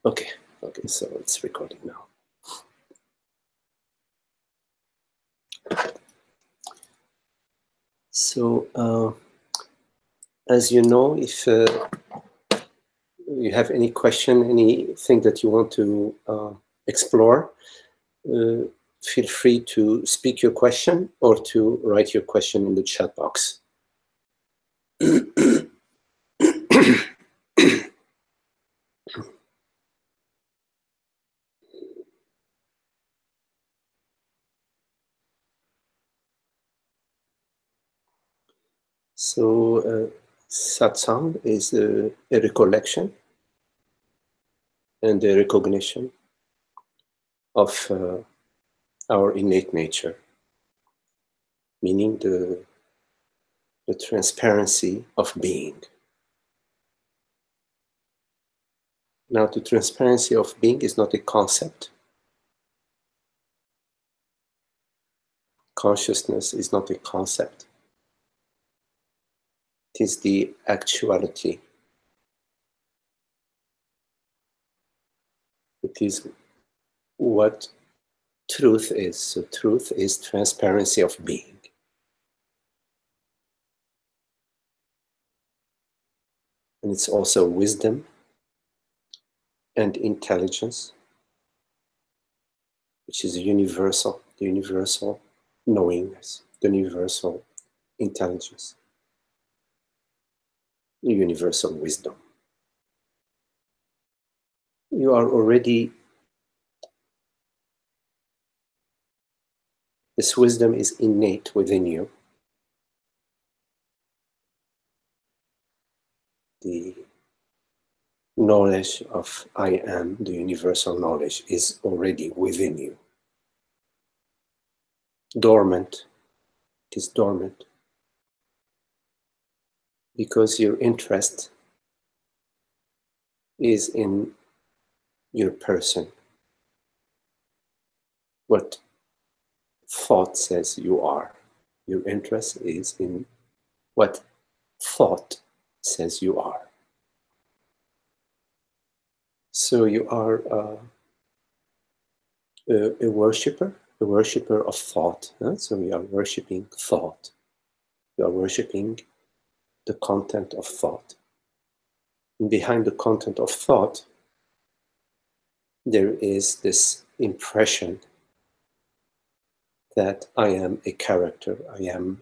Okay, so it's recording now. So, as you know, if you have any question, anything that you want to explore, feel free to speak your question or to write your question in the chat box. So, satsang is a recollection and a recognition of our innate nature, meaning the transparency of being. Now, the transparency of being is not a concept. Consciousness is not a concept. It is the actuality. It is what truth is. So truth is transparency of being. And it's also wisdom and intelligence, which is universal, the universal knowingness, the universal intelligence, the universal wisdom. You are already, this wisdom is innate within you. The knowledge of I am, the universal knowledge, is already within you. Dormant, it is dormant. Because your interest is in your person. What thought says you are. Your interest is in what thought says you are. So you are a worshipper of thought. So we are worshipping thought. We are worshipping the content of thought. And behind the content of thought, there is this impression that I am a character, I am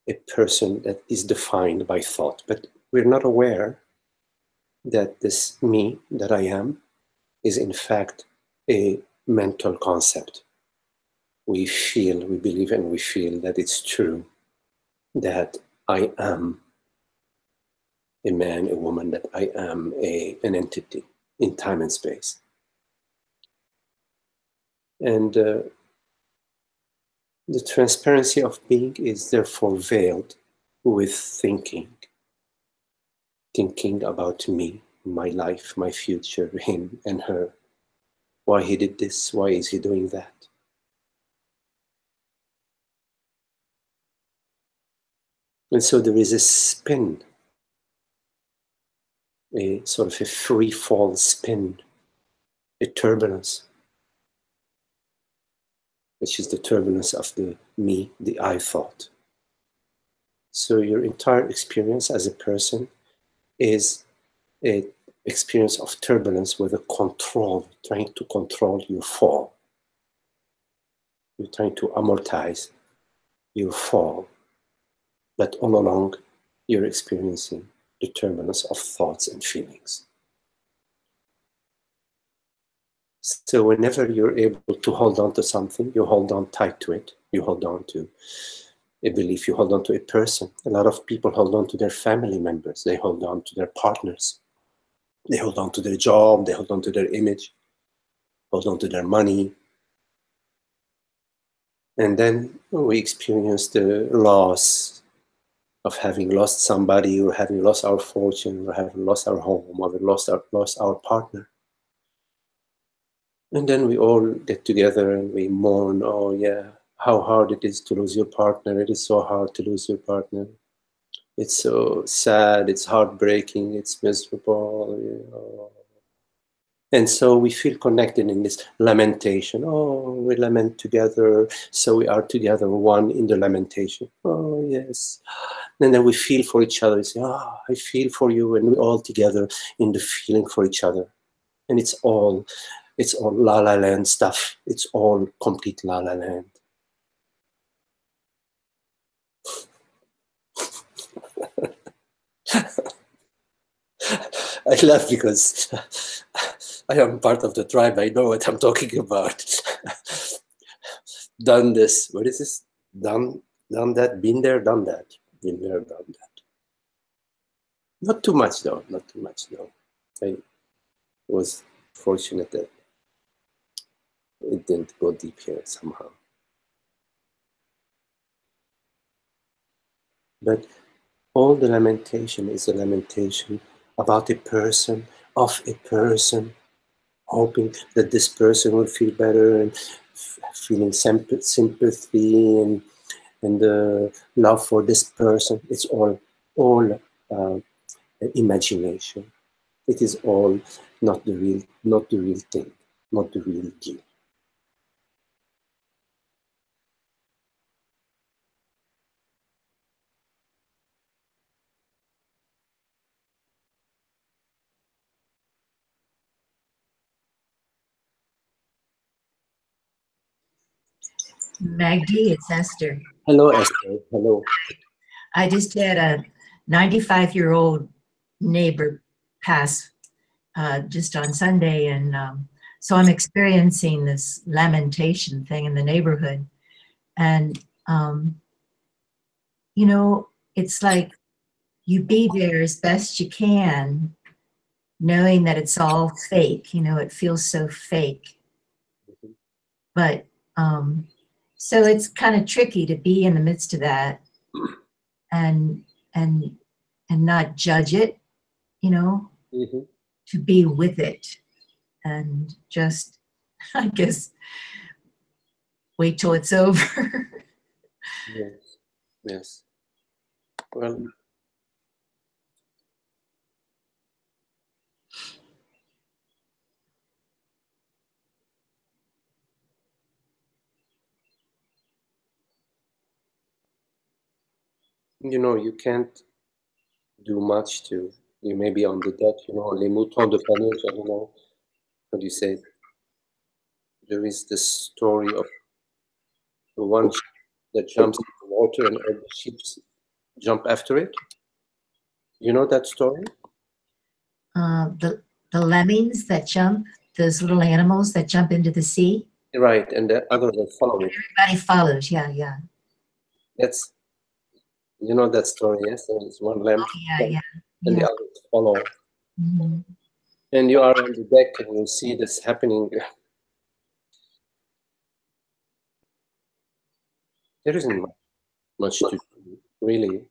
a person that is defined by thought. But we're not aware that this me that I am is in fact a mental concept. We feel, we believe and we feel that it's true that I am a man, a woman, that I am an entity in time and space. And the transparency of being is therefore veiled with thinking about me, my life, my future, him and her. Why he did this, why is he doing that? And so there is a spin, a sort of a free fall spin, a turbulence, which is the turbulence of the me, the I thought. So your entire experience as a person is an experience of turbulence with a control, trying to control your fall. You're trying to amortize your fall. But all along, you're experiencing the turbulence of thoughts and feelings. So whenever you're able to hold on to something, you hold on tight to it. You hold on to a belief, you hold on to a person. A lot of people hold on to their family members. They hold on to their partners. They hold on to their job. They hold on to their image. Hold on to their money. And then we experience the loss of having lost somebody, or having lost our fortune, or having lost our home, or lost our partner. And then we all get together and we mourn, oh yeah, how hard it is to lose your partner. It is so hard to lose your partner. It's so sad, it's heartbreaking, it's miserable. You know. And so we feel connected in this lamentation. Oh, we lament together, so we are together one in the lamentation. Oh, yes. And then we feel for each other. We say, oh, I feel for you, and we're all together in the feeling for each other. And it's all la la land stuff. It's all complete la la land. I laugh because I am part of the tribe. I know what I'm talking about. Done this. What is this? Done that. Been there, done that. Been there, done that. Not too much though. Not too much though. I was fortunate that it didn't go deep here somehow. But all the lamentation is a lamentation about a person, of a person, hoping that this person will feel better and feeling sympathy and love for this person. It's all imagination. It is all not the real thing, not the real deal. Magdi, it's Esther. Hello, Esther. Hello. I just had a 95-year-old neighbor pass just on Sunday, and so I'm experiencing this lamentation thing in the neighborhood. And, you know, it's like you be there as best you can, knowing that it's all fake. You know, it feels so fake. But so it's kind of tricky to be in the midst of that and not judge it, you know, to be with it and just, I guess, wait till it's over. Yes. Yes. Well, you know, you can't do much to, you may be on the deck, you know, les moutons de Panurge, I don't know, how do you say it? There is this story of the one that jumps in the water and all the sheep jump after it. You know that story? The lemmings that jump, those little animals that jump into the sea. Right, and the others that follow it. Everybody follows, yeah. That's, you know that story, yes? There is one lamb, Yeah. and the others follow. Mm-hmm. And you are on the deck and you see this happening. There isn't much to do, really.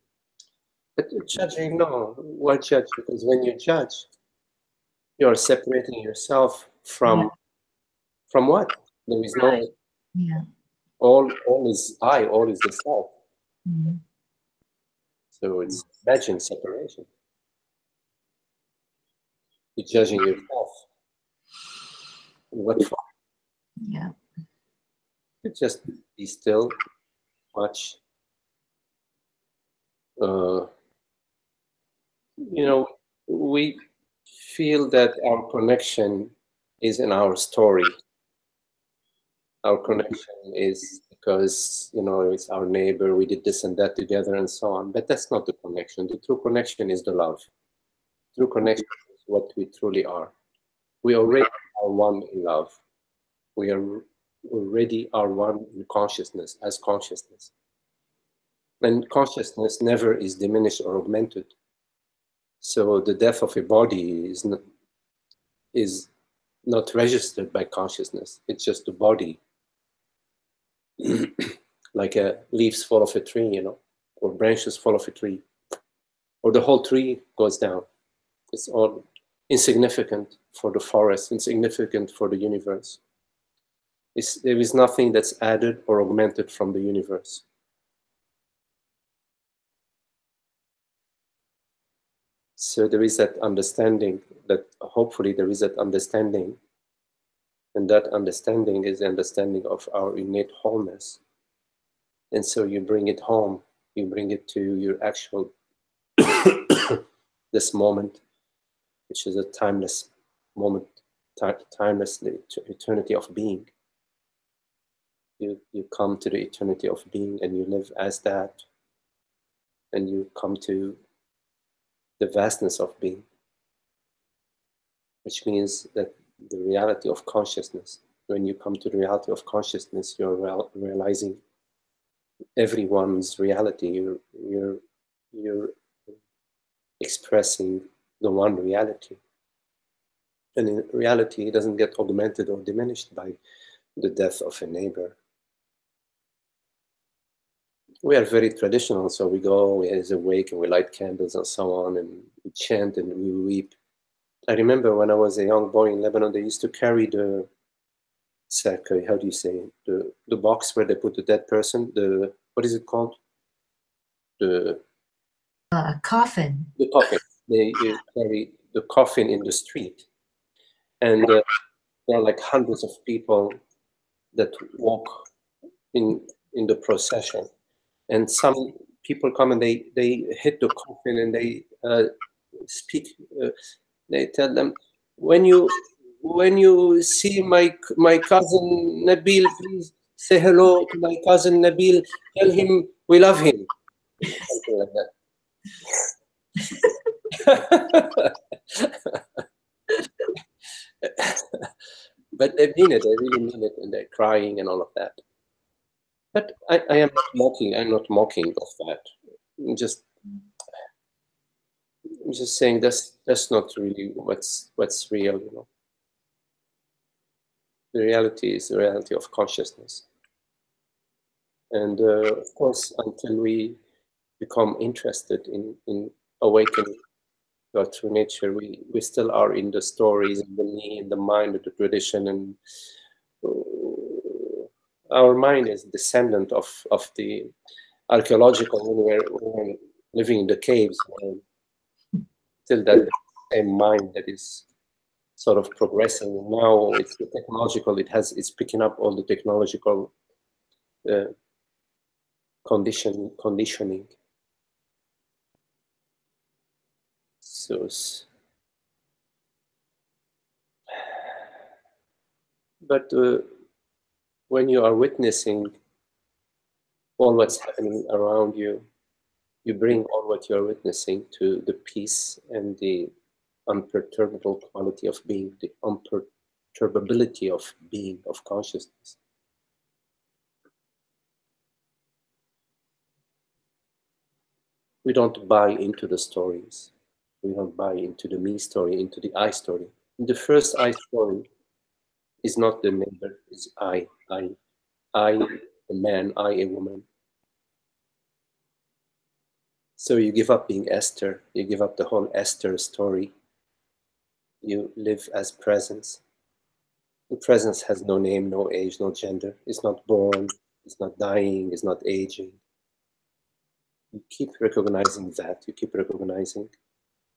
But judging, no, why judge? Because when you judge, you are separating yourself from what? There is no, all is I, all is the self. Mm-hmm. So it's imagine separation. You're judging yourself. What for? Yeah. You just be still, watch. You know, we feel that our connection is in our story. Our connection is because, you know, it's our neighbor, we did this and that together and so on. But that's not the connection. The true connection is the love. True connection is what we truly are. We already are one in love. We are already are one in consciousness, as consciousness. And consciousness never is diminished or augmented. So the death of a body is not registered by consciousness. It's just the body. Like leaves fall off a tree, you know, or branches fall off a tree, or the whole tree goes down. It's all insignificant for the forest, insignificant for the universe. There is nothing that's added or augmented from the universe. So there is that understanding, that hopefully there is that understanding, and that understanding is the understanding of our innate wholeness. And so you bring it home, you bring it to your actual, this moment, which is a timeless moment, timeless eternity of being. You come to the eternity of being and you live as that, and you come to the vastness of being, which means that the reality of consciousness, when you come to the reality of consciousness, you're realizing everyone's reality. You're expressing the one reality. And in reality, it doesn't get augmented or diminished by the death of a neighbor. We are very traditional, so we go, we is awake and we light candles and so on, and we chant and we weep. I remember when I was a young boy in Lebanon, they used to carry the cercueil, how do you say it? The box where they put the dead person, what is it called? The coffin. The coffin. They carry the coffin in the street. And there are like hundreds of people that walk in the procession. And some people come and they hit the coffin and they speak. They tell them, when you see my cousin Nabil, please say hello to my cousin Nabil. Tell him we love him. Something like that. But they mean it. They really mean it, and they're crying and all of that. But I am not mocking. I'm not mocking of that. I'm just saying that's not really what's real. You know, the reality is the reality of consciousness. And of course, until we become interested in awakening to our true nature, we still are in the stories, in the me, in the mind, of the tradition, and our mind is descendant of the archaeological, when we're living in the caves, still that same mind that is sort of progressing. Now it's the technological, it's picking up all the technological conditioning. So, but when you are witnessing all what's happening around you, you bring all what you're witnessing to the peace and the unperturbable quality of being, the unperturbability of being, of consciousness. We don't buy into the stories. We don't buy into the me story, into the I story. The first I story is not the neighbor, it's I, a man, I, a woman. So you give up being Esther, you give up the whole Esther story. You live as presence. The presence has no name, no age, no gender. It's not born, it's not dying, it's not aging. You keep recognizing that, you keep recognizing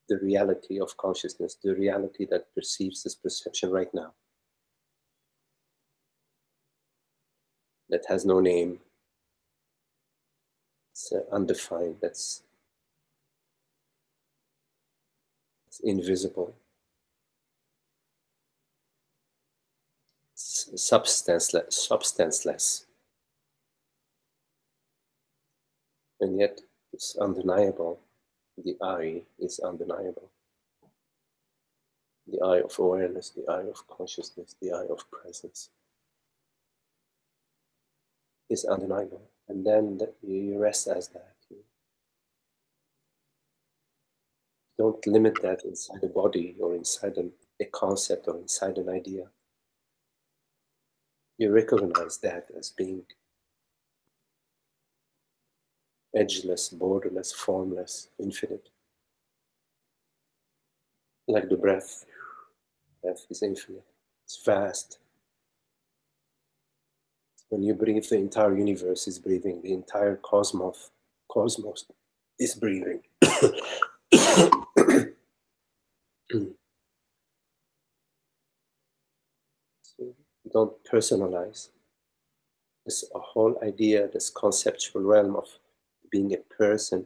the reality of consciousness, the reality that perceives this perception right now. That has no name. It's undefined, it's invisible. It's substanceless. And yet it's undeniable. The I is undeniable. The I of awareness, the I of consciousness, the I of presence is undeniable. And then you rest as that. You don't limit that inside a body or inside a concept or inside an idea. You recognize that as being edgeless, borderless, formless, infinite. Like the breath. Breath is infinite. It's vast. When you breathe, the entire universe is breathing. The entire cosmos is breathing. So don't personalize this whole idea, this conceptual realm of being a person.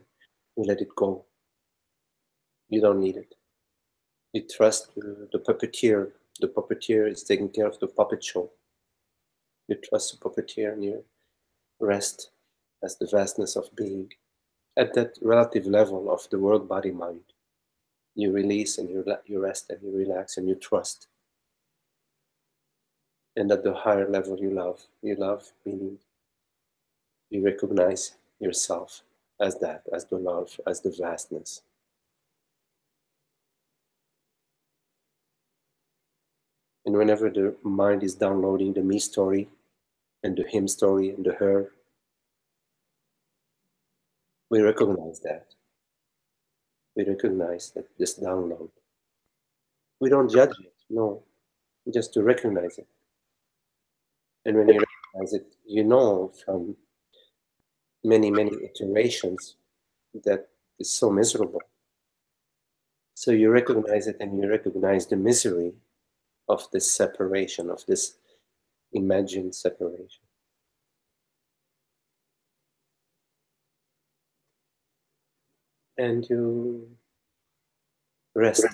You let it go. You don't need it. You trust the puppeteer. The puppeteer is taking care of the puppet show. You trust the puppeteer and you rest as the vastness of being. At that relative level of the world, body, mind, you release and you rest and you relax and you trust. And at the higher level, you love. You love, meaning you recognize yourself as that, as the love, as the vastness. And whenever the mind is downloading the me story and the him story and the her, we recognize that. We recognize that this download. We don't judge it, no, just to recognize it. And when you recognize it, you know from many, many iterations that it's so miserable. So you recognize it and you recognize the misery of this separation, of this imagined separation. And you rest.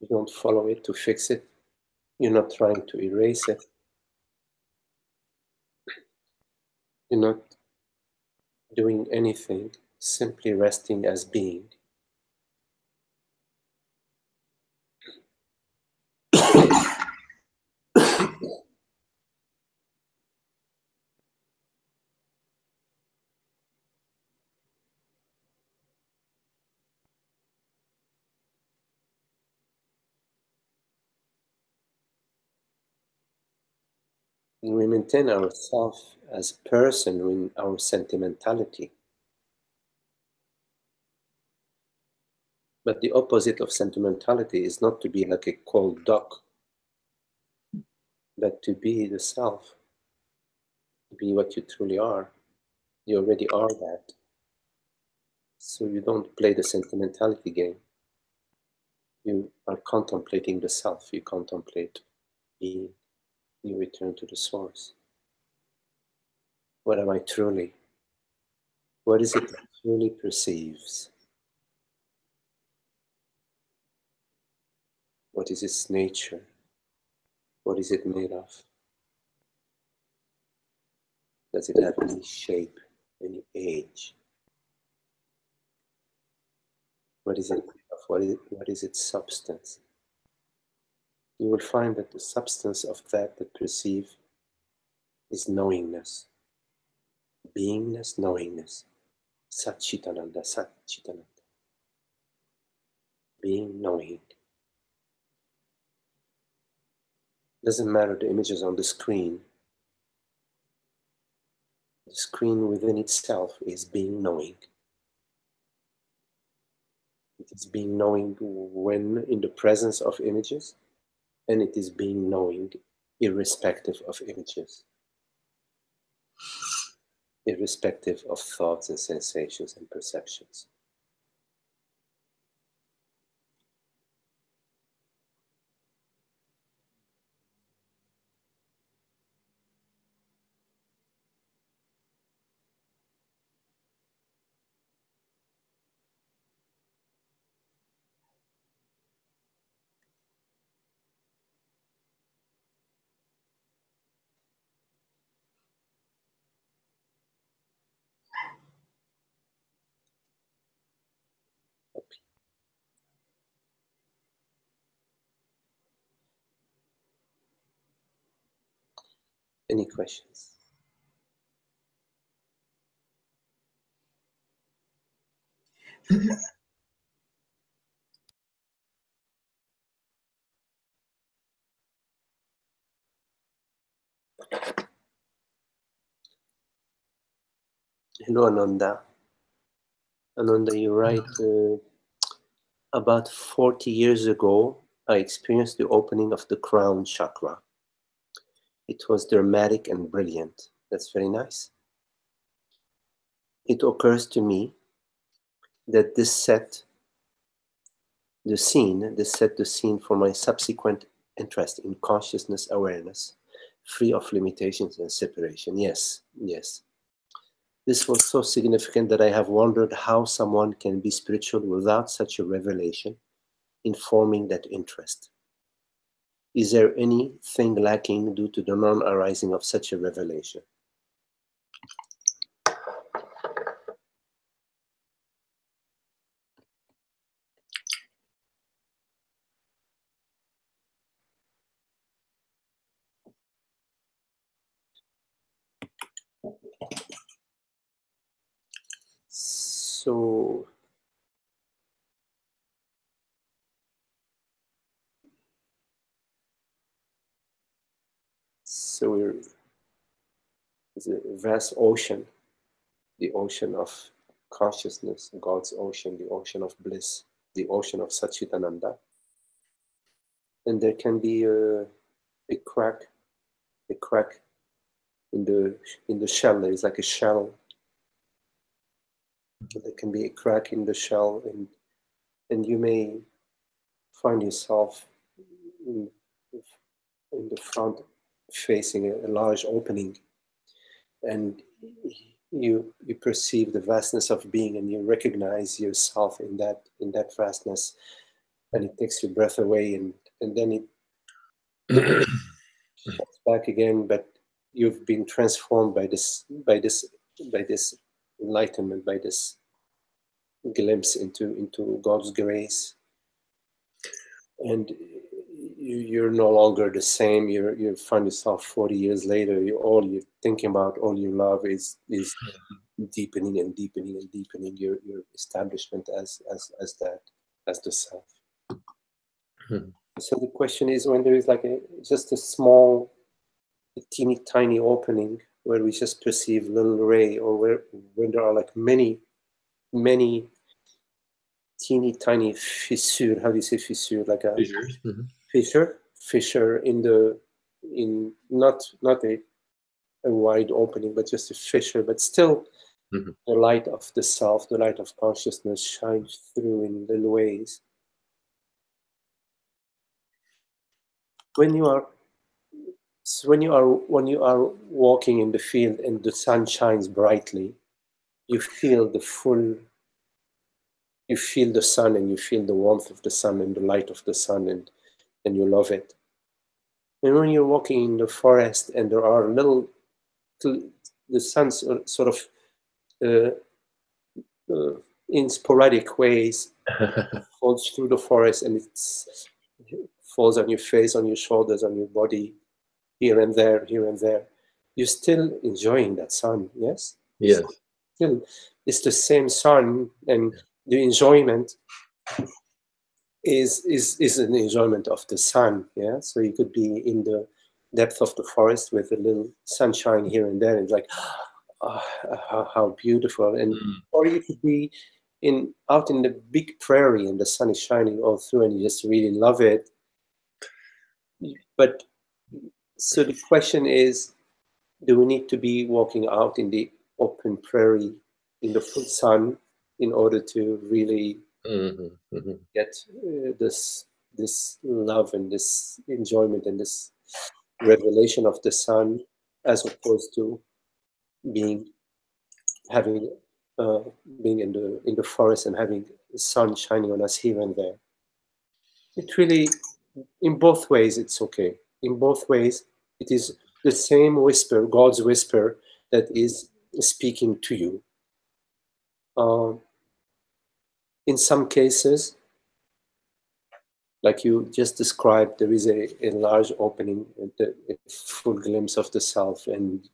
You don't follow it to fix it. You're not trying to erase it. You're not doing anything, simply resting as being. And we maintain ourselves as a person in our sentimentality. But the opposite of sentimentality is not to be like a cold duck, but to be the self, to be what you truly are. You already are that. So you don't play the sentimentality game. You are contemplating the self. You contemplate being. You return to the source. What am I truly? What is it that truly perceives? What is its nature? What is it made of? Does it have any shape, any age? What is it? What is its substance? You will find that the substance of that perceive is knowingness, beingness, knowingness. Sat-Chit-Ananda, Sat-Chit-Ananda. Being, knowing. Doesn't matter the images on the screen. The screen within itself is being, knowing. It is being knowing when in the presence of images, and it is being knowing irrespective of images, irrespective of thoughts and sensations and perceptions. Any questions? Hello, Ananda. Ananda, you write, about 40 years ago, I experienced the opening of the crown chakra. It was dramatic and brilliant. That's very nice. It occurs to me that this set the scene for my subsequent interest in consciousness awareness, free of limitations and separation. Yes, yes. This was so significant that I have wondered how someone can be spiritual without such a revelation informing that interest. Is there anything lacking due to the non-arising of such a revelation? So it's a vast ocean, the ocean of consciousness, God's ocean, the ocean of bliss, the ocean of Sat-Chit-Ananda. And there can be a crack in the shell. There is like a shell. There can be a crack in the shell, and you may find yourself in the front facing a large opening, and you perceive the vastness of being, and you recognize yourself in that vastness, and it takes your breath away, and then it shuts back again, but you've been transformed by this enlightenment, by this glimpse into God's grace, and you're no longer the same. You find yourself 40 years later. All you're thinking about, all you love is deepening and deepening and deepening your establishment as the self. So the question is, when there is like just a small, teeny tiny opening where we just perceive a little ray, or when there are like many teeny tiny fissure. How do you say fissure? Like a fissures. Fissure in not a wide opening, but just a fissure. But still, the light of the self, the light of consciousness, shines through in little ways. When you are walking in the field and the sun shines brightly, you feel the sun, and you feel the warmth of the sun and the light of the sun, and you love it. And when you're walking in the forest and there are the sun sort of in sporadic ways falls through the forest, and it falls on your face, on your shoulders, on your body, here and there. You're still enjoying that sun, yes? Yes. Still, it's the same sun, and the enjoyment is an enjoyment of the sun, yeah? So you could be in the depth of the forest with a little sunshine here and there, and it's like, oh, how beautiful. And or you could be out in the big prairie, and the sun is shining all through, and you just really love it. But so the question is, do we need to be walking out in the open prairie in the full sun in order to really get this love and this enjoyment and this revelation of the sun, as opposed to being in the forest and having the sun shining on us here and there? It really, in both ways, it's okay. In both ways, it is the same whisper, God's whisper, that is speaking to you. In some cases, like you just described, there is a large opening, a full glimpse of the self, and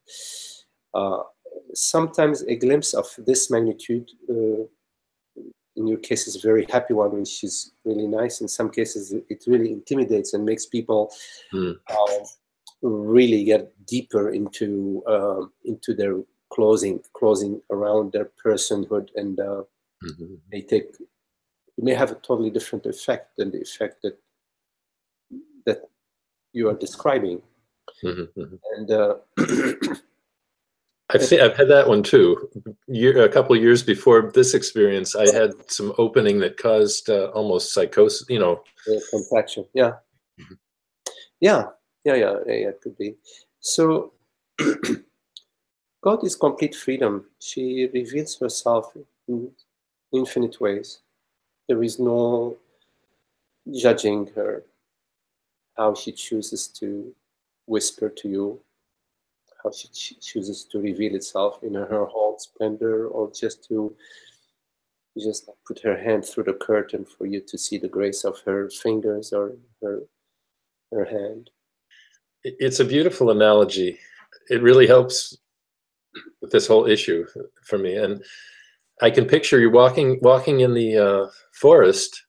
sometimes a glimpse of this magnitude, in your case, is a very happy one, which is really nice. In some cases, it really intimidates and makes people really get deeper into their closing around their personhood, and they may have a totally different effect than the effect that you are describing. And I've had that one too. A couple of years before this experience, I had some opening that caused almost psychosis. Contraction. Yeah. Yeah. It could be. So God is complete freedom. She reveals herself in infinite ways. There is no judging her, how she chooses to whisper to you, how she chooses to reveal itself in her whole splendor, or just put her hand through the curtain for you to see the grace of her fingers or her hand. It's a beautiful analogy. It really helps with this whole issue for me. And I can picture you walking in the forest,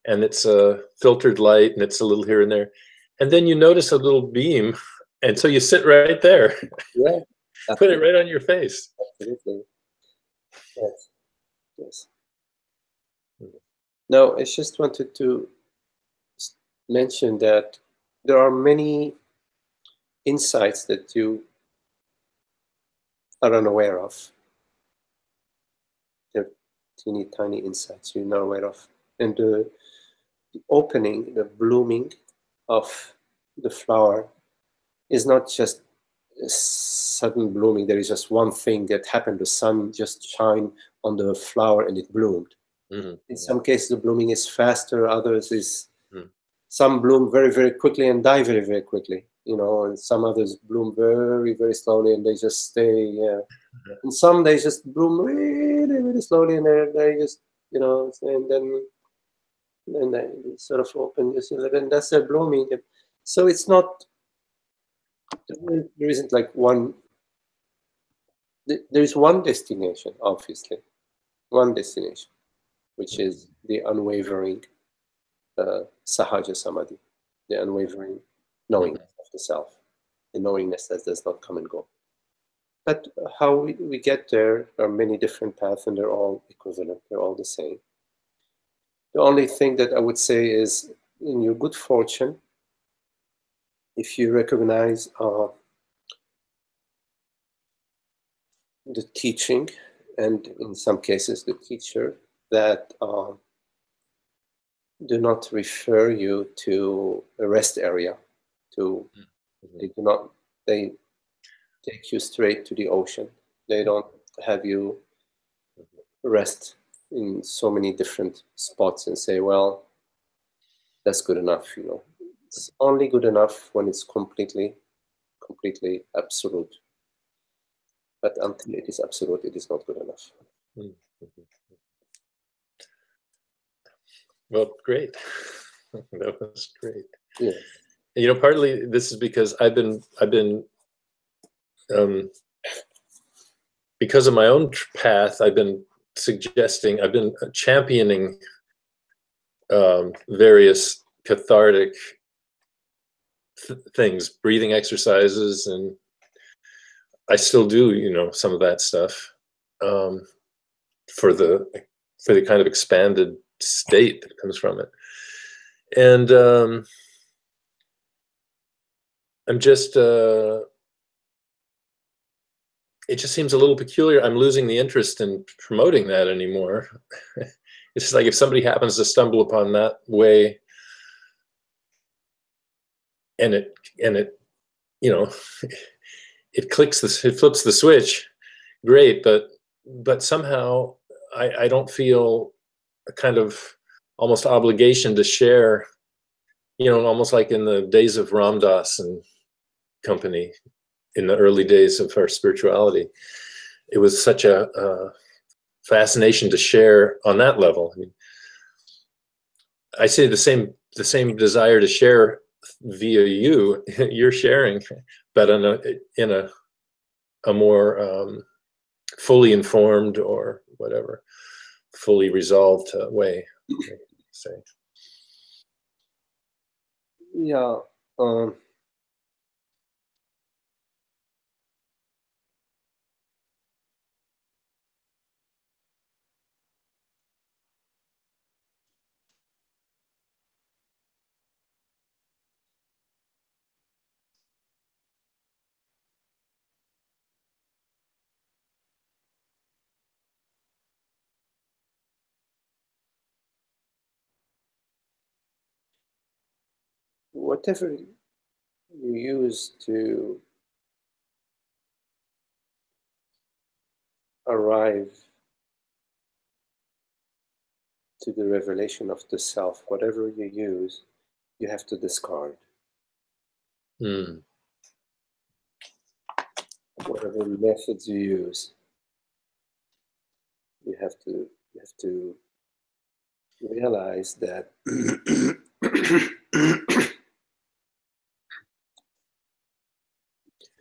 and it's a filtered light, and it's a little here and there, and then you notice a little beam, and so you sit right there. Yeah, put it right on your face. Absolutely. Yes. No, I just wanted to mention that there are many insights that you are unaware of. They're teeny tiny insights you're not aware of. And the opening, the blooming of the flower is not just a sudden blooming. There is just one thing that happened. The sun just shined on the flower and it bloomed. Mm-hmm. In some cases, the blooming is faster. Others is some bloom very, very quickly and die very, very quickly. And some others bloom very, very slowly and they just stay. Yeah. And some they just bloom really, really slowly and they just, and then they sort of open just a little, and that's their blooming. So it's not. There isn't like one. There is one destination, obviously, one destination, which is the unwavering sahaja samadhi, the unwavering knowingness of the self, the knowingness that does not come and go. But how we get there are many different paths, and they're all equivalent. They're all the same. The only thing that I would say is, in your good fortune, if you recognize the teaching, and in some cases the teacher, that do not refer you to a rest area. They take you straight to the ocean. They don't have you rest in so many different spots and say, well, that's good enough. It's only good enough when it's completely absolute. But until it is absolute, it is not good enough. Well, great. That was great. Yeah. Partly this is because I've been because of my own path, I've been championing various cathartic things, breathing exercises, and I still do, some of that stuff for the kind of expanded state that comes from it. And I'm just, it just seems a little peculiar. I'm losing the interest in promoting that anymore. It's just like if somebody happens to stumble upon that way, and it it flips the switch, great. But somehow I don't feel a kind of almost obligation to share, almost like in the days of Ram Dass and company, in the early days of our spirituality. It was such a fascination to share on that level. I say the same desire to share via you're sharing, but in a more fully informed, or whatever, fully resolved way. Say. Yeah. whatever you use to arrive to the revelation of the self, whatever you use, you have to discard. Mm. Whatever methods you use, you have to realize that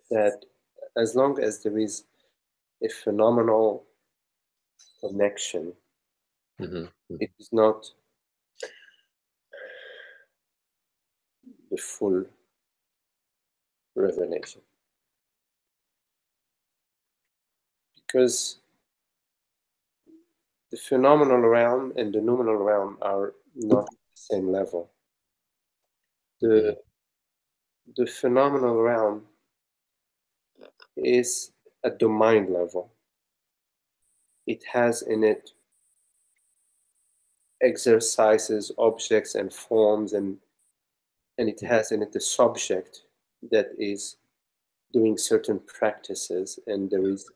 that as long as there is a phenomenal connection, it is not the full revelation. Because the phenomenal realm and the noumenal realm are not at the same level. The phenomenal realm is at the mind level. It has in it exercises, objects, and forms, and it has in it a subject that is doing certain practices, and there is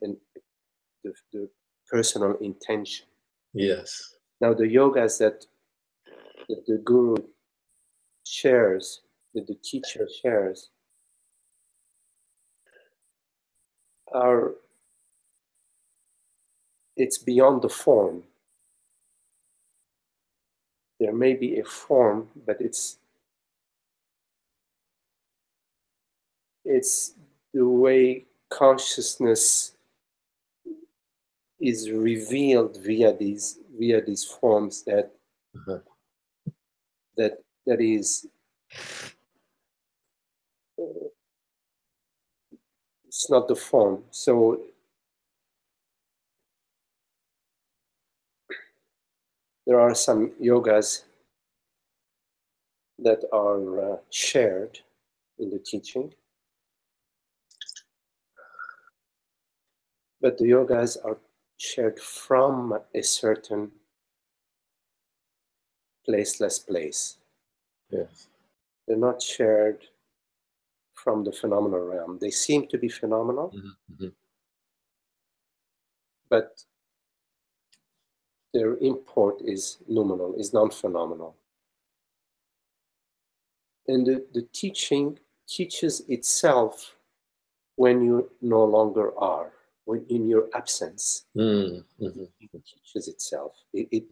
the personal intention. Yes. Now, the yogas that the guru shares, that the teacher shares, it's beyond the form. There may be a form, but it's the way consciousness is revealed via these forms that that is it's not the form. So there are some yogas that are shared in the teaching, but the yogas are shared from a certain placeless place. Yes. They're not shared from the phenomenal realm. They seem to be phenomenal, but their import is noumenal, is non-phenomenal. And the teaching teaches itself when you no longer are, when in your absence. It teaches itself. It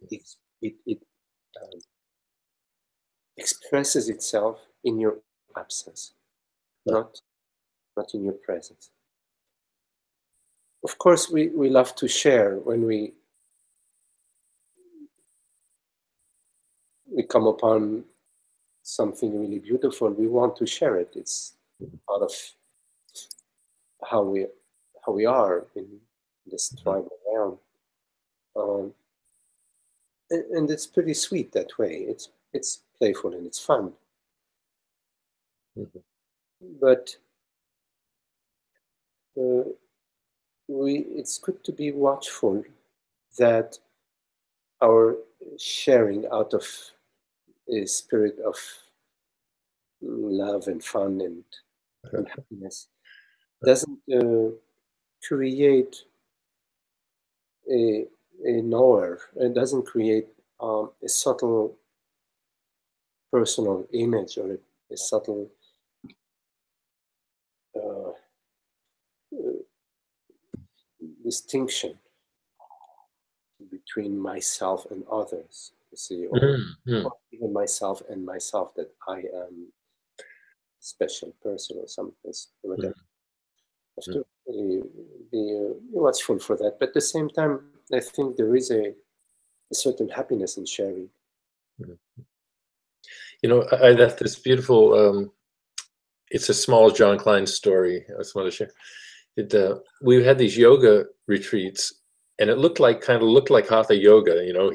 expresses itself in your absence, not in your presence. Of course, we love to share when we come upon something really beautiful. We want to share it. It's part of how we are in this tribal realm, and it's pretty sweet that way. It's playful and it's fun. But it's good to be watchful that our sharing out of a spirit of love and fun and happiness doesn't create a knower. It doesn't create a subtle personal image or a subtle distinction between myself and others, you see, or even myself and myself, that I am a special person or something. Whatever. Have to really be watchful for that. But at the same time, I think there is a certain happiness in sharing. You know, I have this beautiful, it's a small John Klein story I just want to share. We had these yoga retreats, and it kind of looked like Hatha yoga. You know,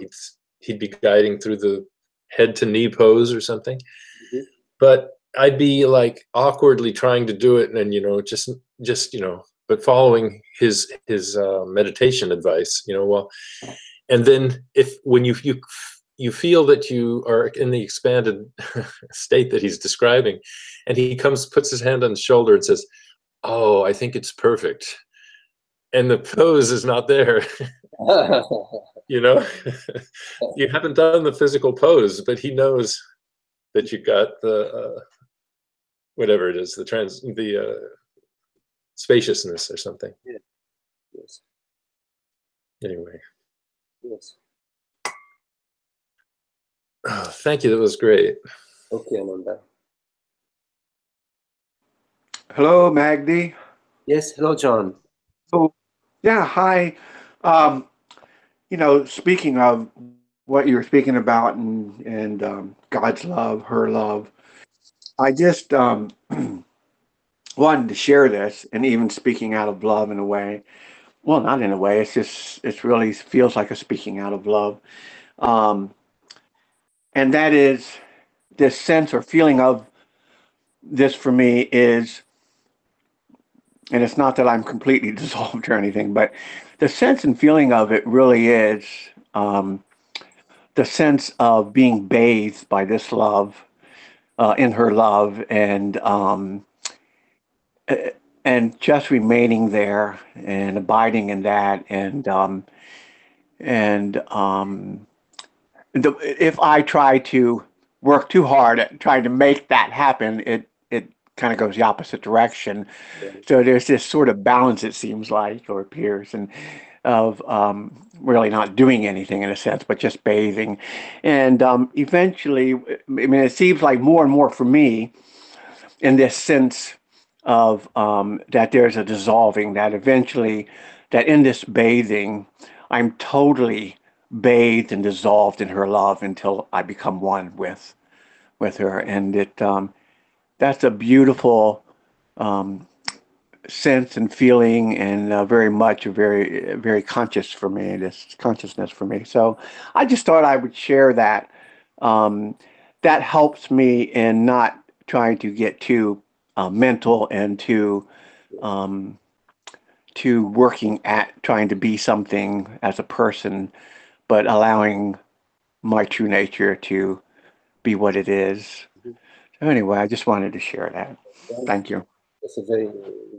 he'd be guiding through the head to knee pose or something. But I'd be like awkwardly trying to do it, and just but following his meditation advice. And then when you you feel that you are in the expanded state that he's describing, and he puts his hand on the shoulder and says, "Oh, I think it's perfect," and the pose is not there. You know, you haven't done the physical pose, but he knows that you got the whatever it is, the spaciousness or something. Yeah. Yes. Anyway. Yes. Oh, thank you. That was great. Okay, Ananda. Hello, Magdi. Yes, hello, John. Oh, yeah, hi. Speaking of what you were speaking about and God's love, her love, I just wanted to share this, and even speaking out of love in a way. Well, not in a way. It really feels like a speaking out of love, um, and that is this sense or feeling of this for me is, and it's not that I'm completely dissolved or anything, but the sense and feeling of it really is um, the sense of being bathed by this love, in her love, and just remaining there and abiding in that, if I try to work too hard at trying to make that happen, it kind of goes the opposite direction. So there's this sort of balance, it seems like, or appears, and of really not doing anything in a sense, but just bathing. And eventually, I mean, it seems like more and more for me in this sense of that there's a dissolving, that eventually, that in this bathing, I'm totally bathed and dissolved in her love until I become one with her. And that's a beautiful sense and feeling, and very much a very conscious for me, this consciousness for me. So I just thought I would share that. um, that helps me in not trying to get too mental and um, to working at trying to be something as a person, but allowing my true nature to be what it is. So anyway, I just wanted to share that. Thank you. That's a very,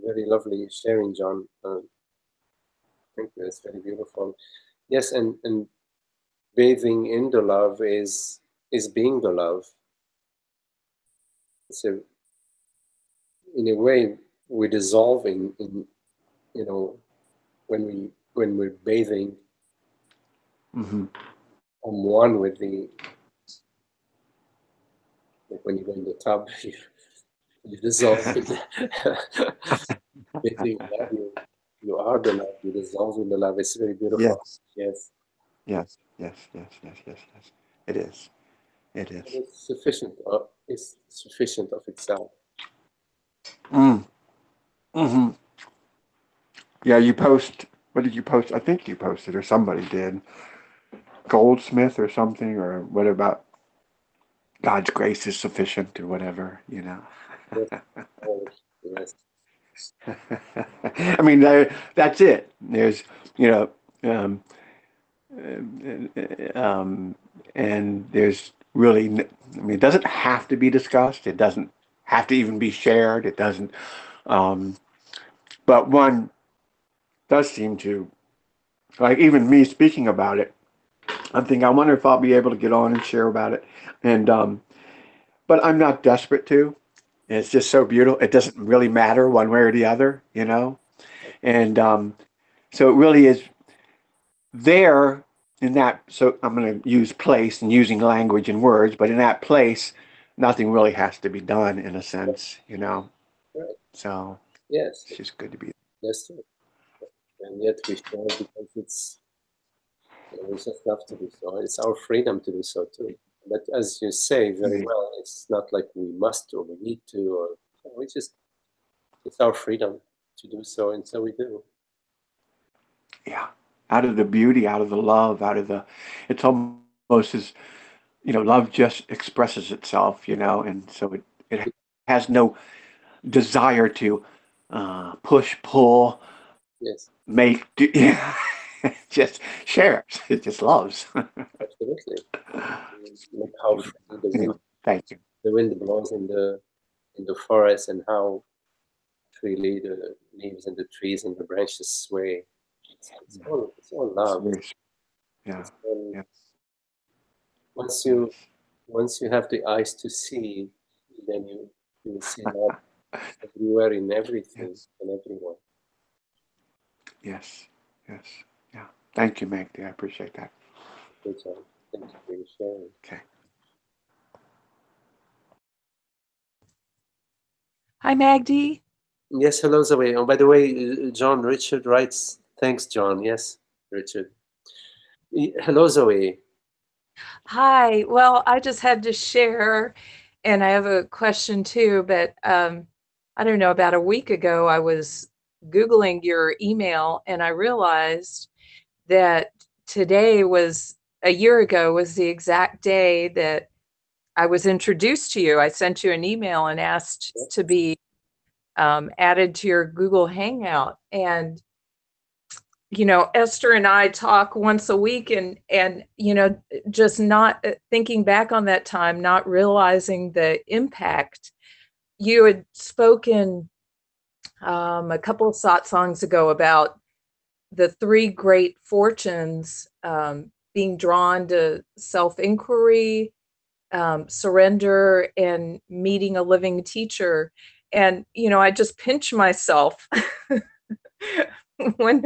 very lovely sharing, John. Thank you. It's very beautiful. Yes, and bathing in the love is being the love. So in a way, we dissolve in when we're bathing, Hmm. I'm one with like when you go in the tub, you dissolve in bathing in love. You are the love. You dissolve in the love. It's very beautiful. Yes, Yes. yes, yes, yes, yes, yes, yes. It is. It is. It's sufficient. It's sufficient of itself. Mm. Hmm. Yeah, you post. What did you post? I think you posted, or somebody did. Goldsmith or something, or what about God's grace is sufficient, or whatever, you know. Yes. Always. Yes. I mean, that's it. There's, you know, um, um, and there's really, I mean, it doesn't have to be discussed. It doesn't have to even be shared. It doesn't, um, but one does seem to, like even me speaking about it, I'm thinking, I wonder if I'll be able to get on and share about it. And, but I'm not desperate to. It's just so beautiful. It doesn't really matter one way or the other, you know? And so it really is there in that. So I'm going to use place and using language and words, but in that place, nothing really has to be done in a sense, you know? Right. So Yes. it's just good to be. That's true. And yet we share because we just have to do so. It's our freedom to do so too. But as you say very well, it's not like we must or we need to, or we just, it's our freedom to do so, and so we do. Yeah. Out of the beauty, out of the love, it's almost as, you know, love just expresses itself, you know, and so it has no desire to push, pull, Yes. make, do, yeah. just shares. It just loves. Absolutely. Look how Anyway, thank you. the wind blows in the forest, and how freely the leaves and the trees and the branches sway. It's all love. Yeah. Yes. Once you have the eyes to see, then you will see love everywhere, in everything, Yes. and everyone. Yes. Yes. Yeah. Thank you, Magdi. I appreciate that. Good job. Thank you for your sharing. Okay. Hi, Magdi. Yes, hello, Zoe. Oh, by the way, John Richard writes, thanks, John. Yes, Richard. Hello, Zoe. Hi. Well, I just had to share, and I have a question too, but I don't know, about a week ago, I was Googling your email and I realized that today was, a year ago, was the exact day that I was introduced to you. I sent you an email and asked to be added to your Google Hangout. And Esther and I talk once a week, and just not thinking back on that time, not realizing the impact. You had spoken a couple of satsangs ago about the three great fortunes, being drawn to self-inquiry, surrender, and meeting a living teacher. And I just pinch myself when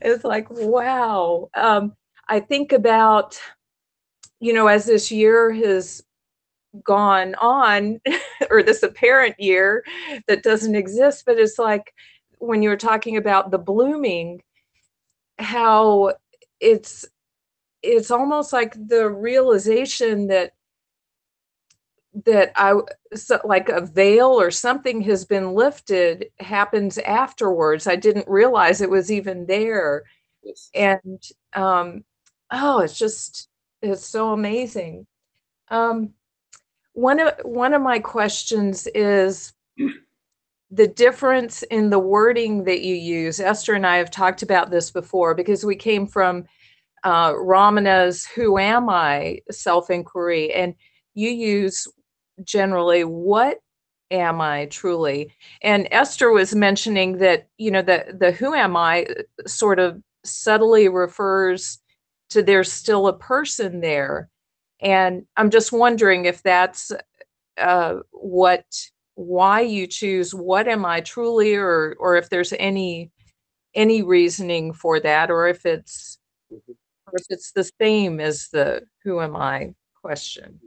it's like, wow. I think about, as this year has gone on, or this apparent year that doesn't exist, but it's like when you were talking about the blooming, how it's almost like the realization that like a veil or something has been lifted happens afterwards. I didn't realize it was even there. Yes. And it's so amazing. One of my questions is the difference in the wording that you use. Esther and I have talked about this before, because we came from Ramana's "Who Am I?" self-inquiry, and you use generally "What am I truly?" And Esther was mentioning that the "Who am I?" sort of subtly refers to there's still a person there, and I'm just wondering if that's why you choose "What am I truly?" or if there's any reasoning for that, or if it's the same as the "Who am I?" question.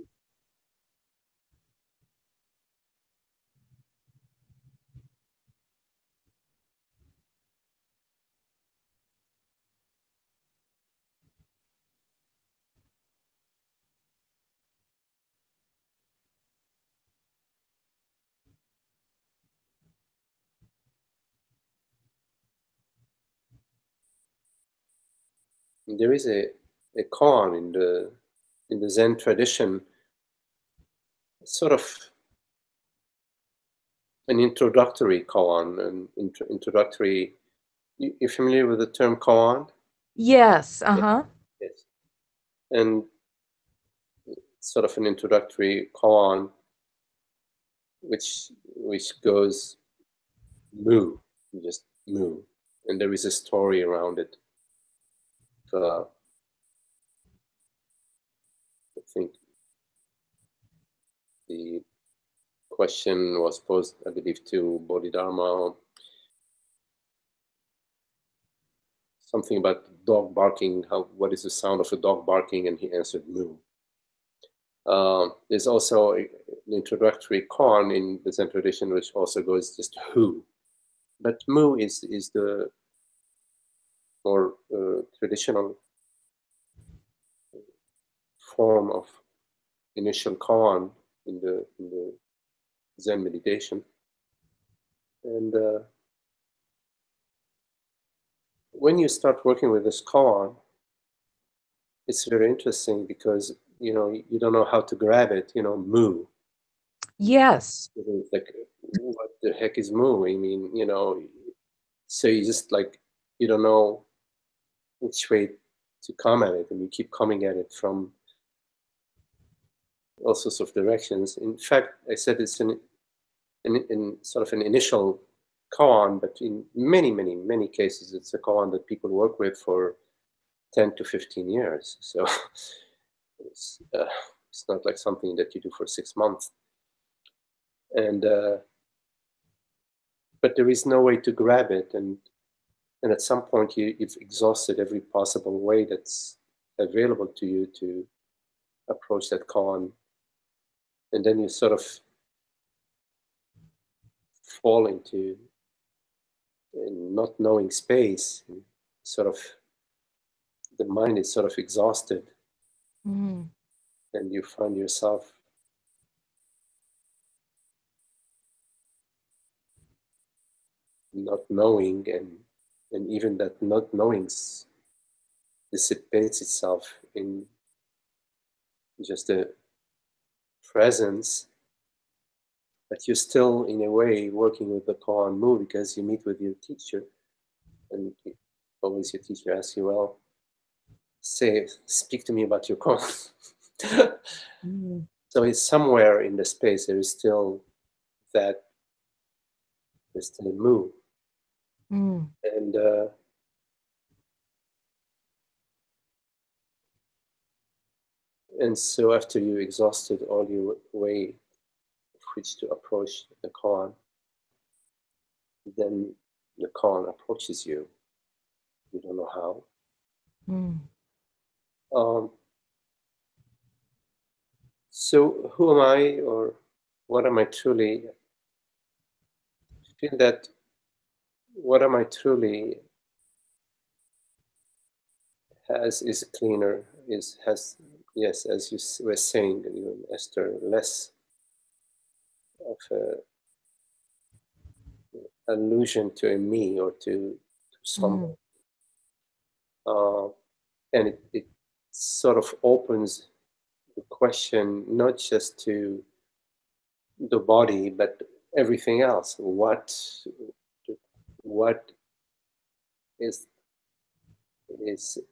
There is a koan in the Zen tradition, sort of an introductory koan, introductory. You're familiar with the term koan? Yes. Uh-huh. Yes. And sort of an introductory koan, which goes mu, just mu, and there is a story around it. I think the question was posed, I believe, to Bodhidharma, something about dog barking. What is the sound of a dog barking? And he answered moo. There's also an introductory koan in the Zen tradition, which also goes just who. But mu is the more traditional form of initial koan in the Zen meditation. And when you start working with this koan, it's very interesting because you don't know how to grab it. Mu. Yes. It's like, what the heck is mu? I mean, so you just like, you don't know which way to come at it, and you keep coming at it from all sorts of directions. In fact, I said it's in sort of an initial koan, but in many cases, it's a koan that people work with for 10 to 15 years. So it's not like something that you do for 6 months. And but there is no way to grab it, and at some point you've exhausted every possible way that's available to you to approach that koan, and then you sort of fall into not knowing space. And sort of the mind is sort of exhausted, and you find yourself not knowing, and even that not knowing dissipates itself in just a presence, but you're still in a way working with the koan move, because you meet with your teacher, and always your teacher asks you, well, speak to me about your koan. So it's somewhere in the space there is still that, there's still a move. And so after you exhausted all your way of which to approach the koan, then the koan approaches you. You don't know how. So who am I, or what am I truly? I feel that what am I truly is cleaner, has, yes, as you were saying, Esther, less of a allusion to a me or to someone. And it sort of opens the question not just to the body, but everything else. What is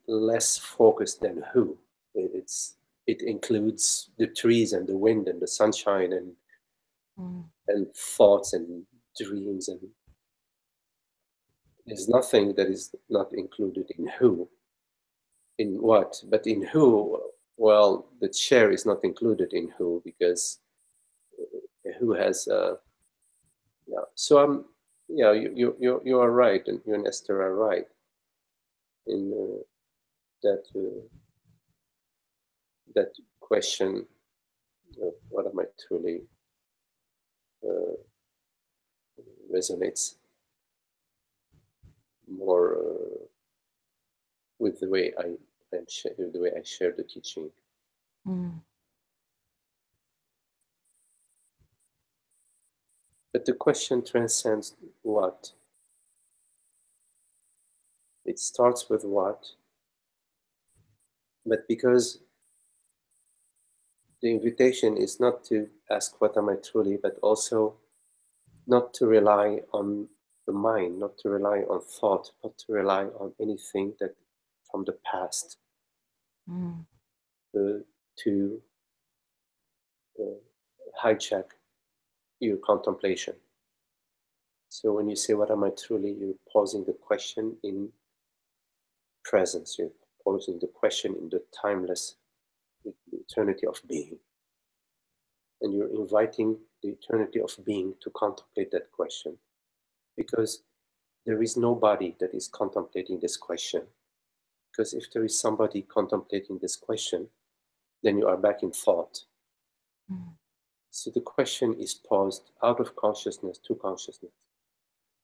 less focused than who? It includes the trees and the wind and the sunshine and thoughts and dreams, and there's nothing that is not included in who. In what? But in who, well, the chair is not included in who, because who has yeah. So I'm, yeah, you are right, and you and Esther are right in that that question of what am I truly resonates more with the way I share the teaching. But the question transcends what? It starts with what, but because the invitation is not to ask what am I truly, but also not to rely on the mind, not to rely on thought, not to rely on anything that from the past to hijack your contemplation. So when you say what am I truly, you're posing the question in presence, you're posing the question in the timeless, the eternity of being. And you're inviting the eternity of being to contemplate that question, because there is nobody that is contemplating this question. Because if there is somebody contemplating this question, then you are back in thought. So the question is posed out of consciousness to consciousness.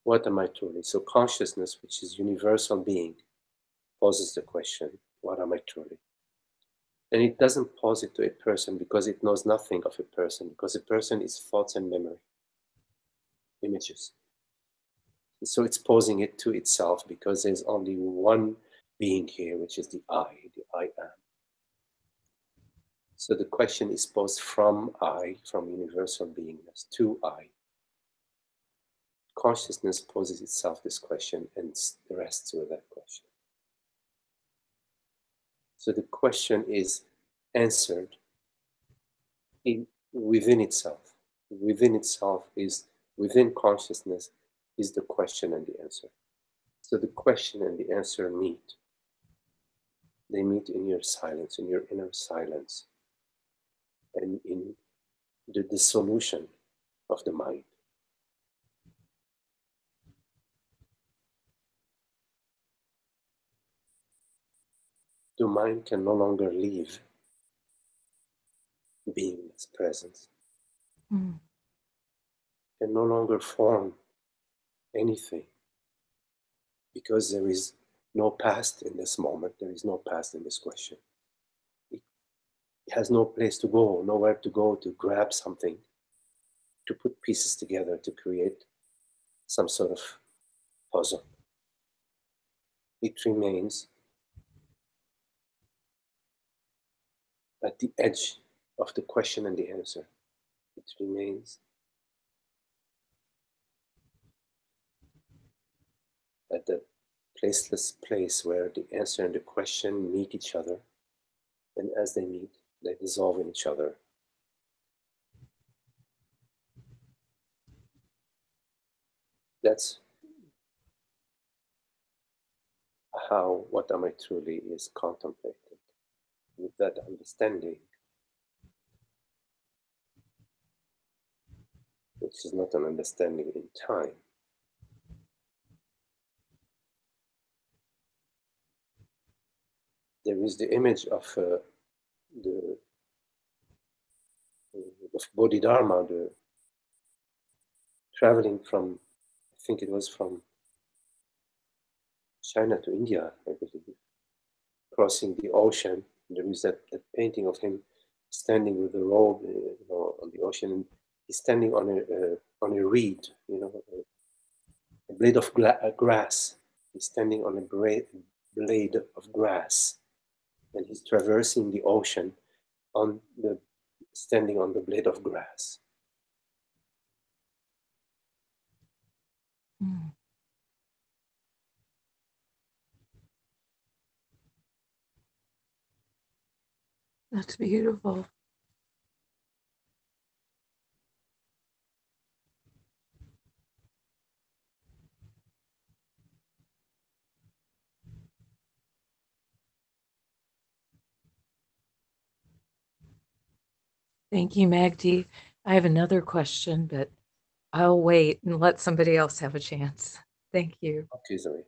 What am I truly? So consciousness, which is universal being, poses the question, what am I truly? And it doesn't pose it to a person because it knows nothing of a person, because a person is thoughts and memory, images. So it's posing it to itself because there's only one being here, which is the I am. So the question is posed from I, from universal beingness, to I. Consciousness poses itself this question and rests with that question. So the question is answered within itself. Within itself is, within consciousness is the question and the answer. So the question and the answer meet. They meet in your silence, in your inner silence, and in the dissolution of the mind. The mind can no longer leave beingness, presence. Can no longer form anything, because there is no past in this moment, there is no past in this question. It has no place to go, nowhere to go to grab something, to put pieces together to create some sort of puzzle. It remains at the edge of the question and the answer. It remains at the placeless place where the answer and the question meet each other, and as they meet, they dissolve in each other. That's how what am I truly is contemplated. With that understanding, which is not an understanding in time, there is the image of Bodhidharma, the traveling from, I think it was from China to India, I believe, crossing the ocean. There is that painting of him standing with the robe, on the ocean, and he's standing on a reed, a blade of grass. He's standing on a blade of grass, and he's traversing the ocean standing on the blade of grass. That's beautiful. Thank you, Magdi. I have another question, but I'll wait and let somebody else have a chance. Thank you. Okay, Zoe.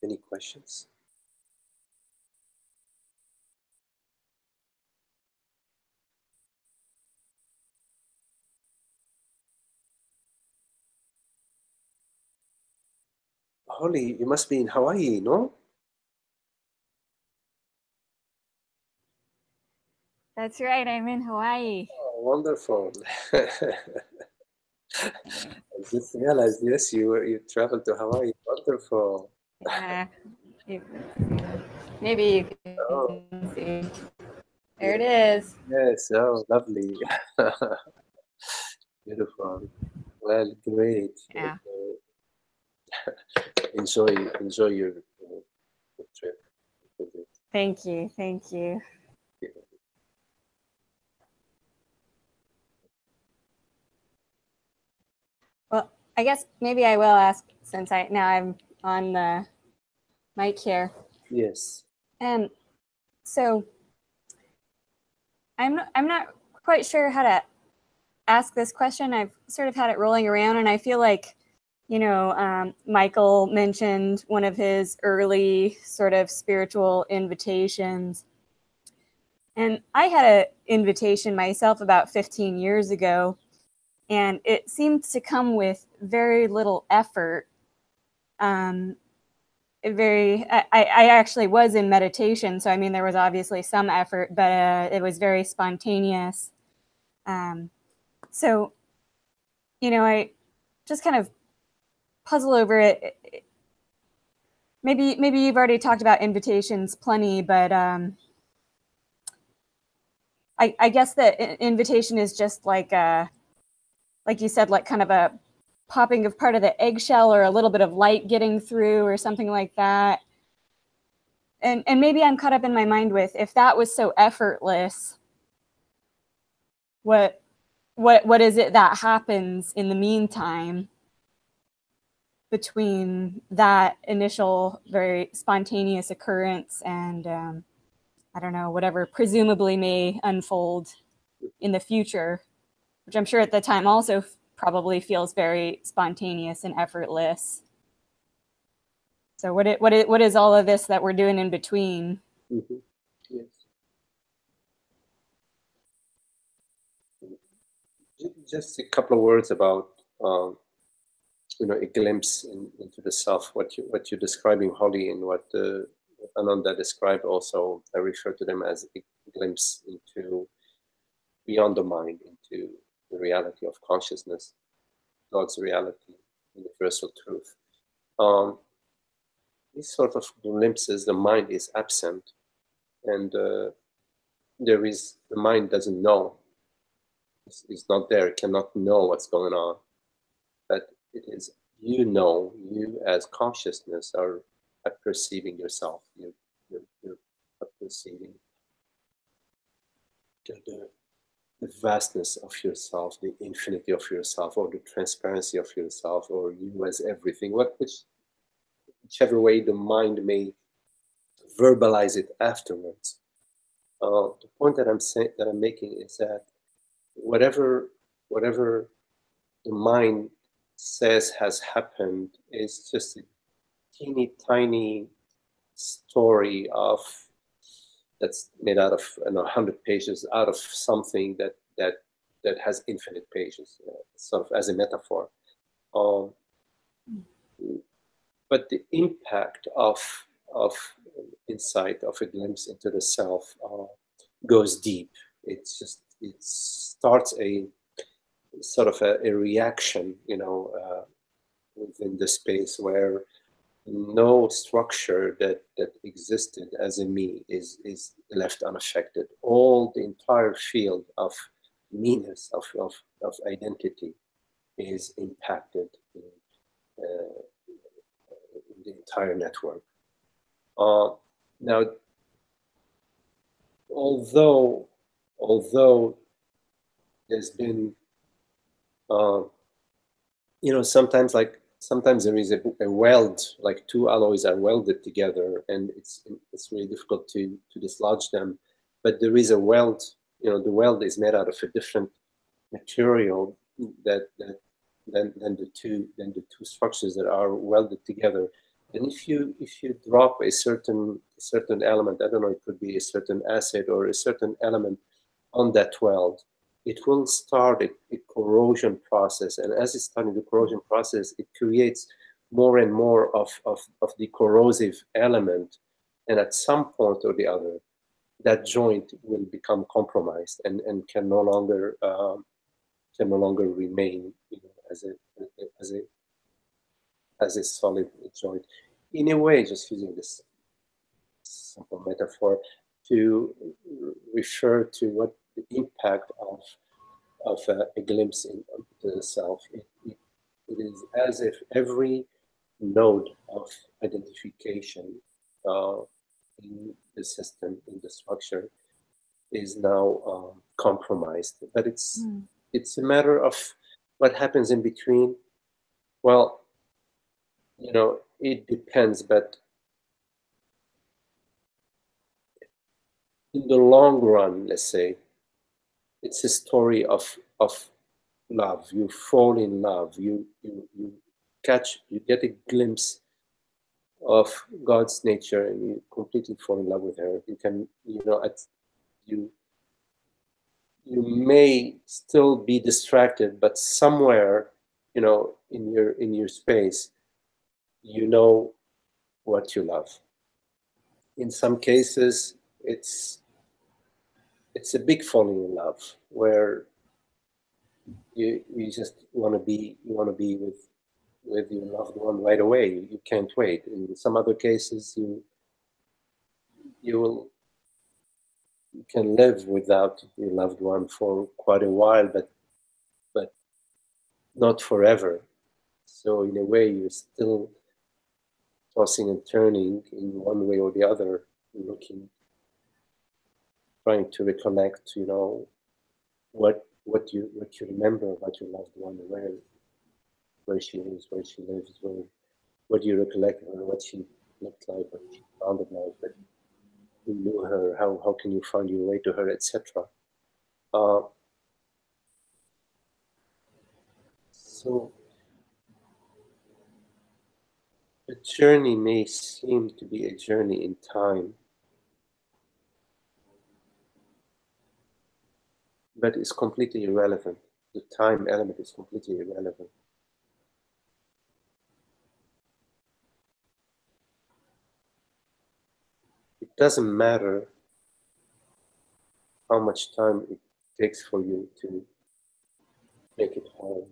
Any questions? Holly, you must be in Hawaii, no? That's right, I'm in Hawaii. Oh, wonderful. I just realized, yes, you traveled to Hawaii. Wonderful. Yeah, maybe you can see. There it is. Yes, oh, lovely. Beautiful. Well, great. Yeah. Enjoy your trip. Thank you. Thank you. Well, I guess maybe I will ask, since I'm on the mic here. Yes. So I'm not quite sure how to ask this question. I've sort of had it rolling around, and I feel like, Michael mentioned one of his early sort of spiritual invitations. And I had an invitation myself about 15 years ago, and it seemed to come with very little effort. I actually was in meditation, so I mean there was obviously some effort, but it was very spontaneous. So, you know, I just kind of puzzle over it. Maybe you've already talked about invitations plenty, but I guess that invitation is just like you said, like kind of a popping of part of the eggshell or a little bit of light getting through or something like that. And maybe I'm caught up in my mind with, if that was so effortless, what is it that happens in the meantime between that initial very spontaneous occurrence and I don't know, whatever presumably may unfold in the future, which I'm sure at the time also probably feels very spontaneous and effortless. So what is all of this that we're doing in between? Mm-hmm. Yes. Just a couple of words about you know, a glimpse into the self. What you're describing, Holly, and what Ananda described also. I refer to them as a glimpse into beyond the mind, into the reality of consciousness, God's reality, universal truth. These sort of glimpses, the mind is absent, and the mind doesn't know. It's not there. It cannot know what's going on. But it is, you know, you as consciousness are perceiving yourself. You're perceiving the vastness of yourself, the infinity of yourself, or the transparency of yourself, or you as everything. Whichever way the mind may verbalize it afterwards. The point that I'm making is that whatever the mind says has happened is just a teeny tiny story that's made out of 100 pages, out of something that has infinite pages, sort of as a metaphor. But the impact of insight, of a glimpse into the self, goes deep. It starts a sort of a reaction, you know, within the space where no structure that existed as a me is left unaffected. All the entire field of meanness, of identity, is impacted in the entire network. Now, although there's been, you know, sometimes there is a weld, like two alloys are welded together, and it's really difficult to dislodge them. But there is a weld. You know, the weld is made out of a different material than the two structures that are welded together. And if you drop a certain element, I don't know, it could be a certain acid or a certain element on that weld, it will start a corrosion process. And as it's starting the corrosion process, it creates more and more of the corrosive element. And at some point or the other, that joint will become compromised and can no longer remain, you know, as a solid joint. In a way, just using this simple metaphor to refer to what the impact of a glimpse into the self. It is as if every node of identification in the system, in the structure, is now compromised. But it's a matter of what happens in between. Well, you know, it depends, but in the long run, let's say, it's a story of love. You fall in love. You get a glimpse of God's nature, and you completely fall in love with her. You can, you know, you may still be distracted, but somewhere, you know, in your space, you know what you love. In some cases, it's a big falling in love, where you just want to be with your loved one right away. You can't wait. In some other cases, you can live without your loved one for quite a while, but not forever. So in a way, you're still tossing and turning in one way or the other, looking, trying to recollect, what you remember about your loved one, where she is, where she lives, what do you recollect of her, what she looked like, what she sounded like, but you knew her, how can you find your way to her, etc. So the journey may seem to be a journey in time, but it's completely irrelevant. The time element is completely irrelevant. It doesn't matter how much time it takes for you to make it home,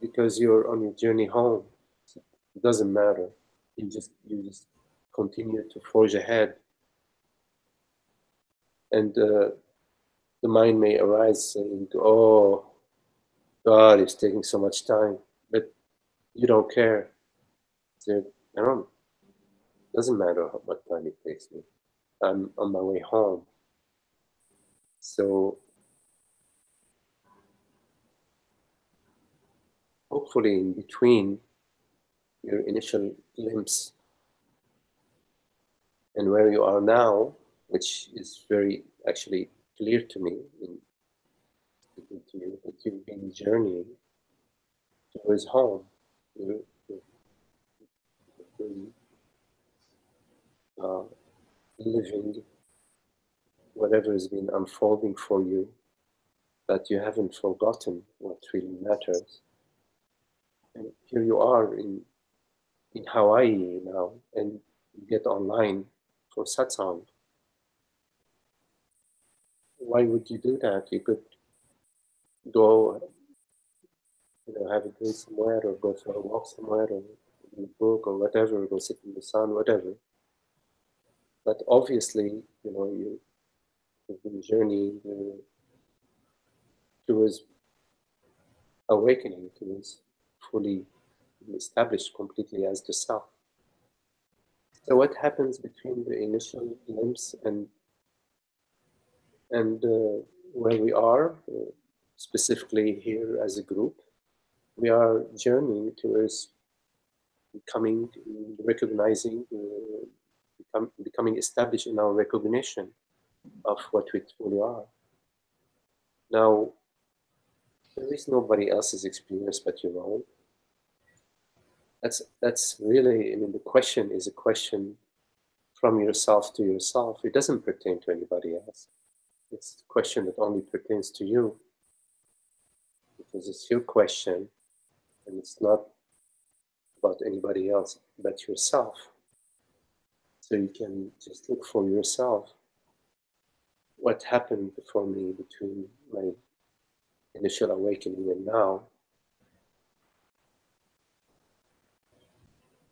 because you're on your journey home. So it doesn't matter. You just continue to forge ahead, and the mind may arise saying, "Oh, God, it's taking so much time," but you don't care. So, doesn't matter what time it takes me. I'm on my way home. So hopefully in between your initial glimpse and where you are now, which is very actually clear to me in speaking to you, that you've been journeying towards home. You're living whatever has been unfolding for you, that you haven't forgotten what really matters. And here you are in Hawaii now, and you get online for satsang. Why would you do that? You could go, have a drink somewhere, or go for a walk somewhere, or read a book, or whatever, go sit in the sun, whatever. But obviously, you've been journeying towards awakening, towards fully established completely as the self. So what happens between the initial glimpse and where we are, specifically here as a group, we are journeying towards recognizing, becoming established in our recognition of what we truly are. Now, there is nobody else's experience but your own. That's really, the question is a question from yourself to yourself. It doesn't pertain to anybody else. It's a question that only pertains to you, because it's your question, and it's not about anybody else but yourself. So you can just look for yourself. What happened for me between my initial awakening and now?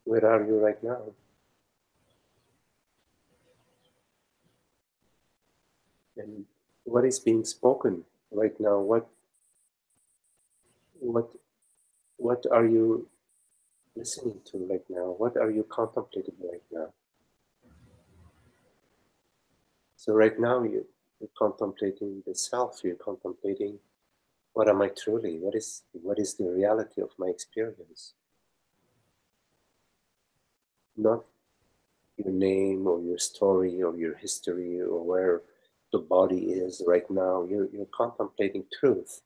Where are you right now? And what is being spoken right now? What are you listening to right now? What are you contemplating right now? So right now you're contemplating the self. You're contemplating, what am I truly? What is the reality of my experience? Not your name or your story or your history or where the body is right now. You're contemplating truth.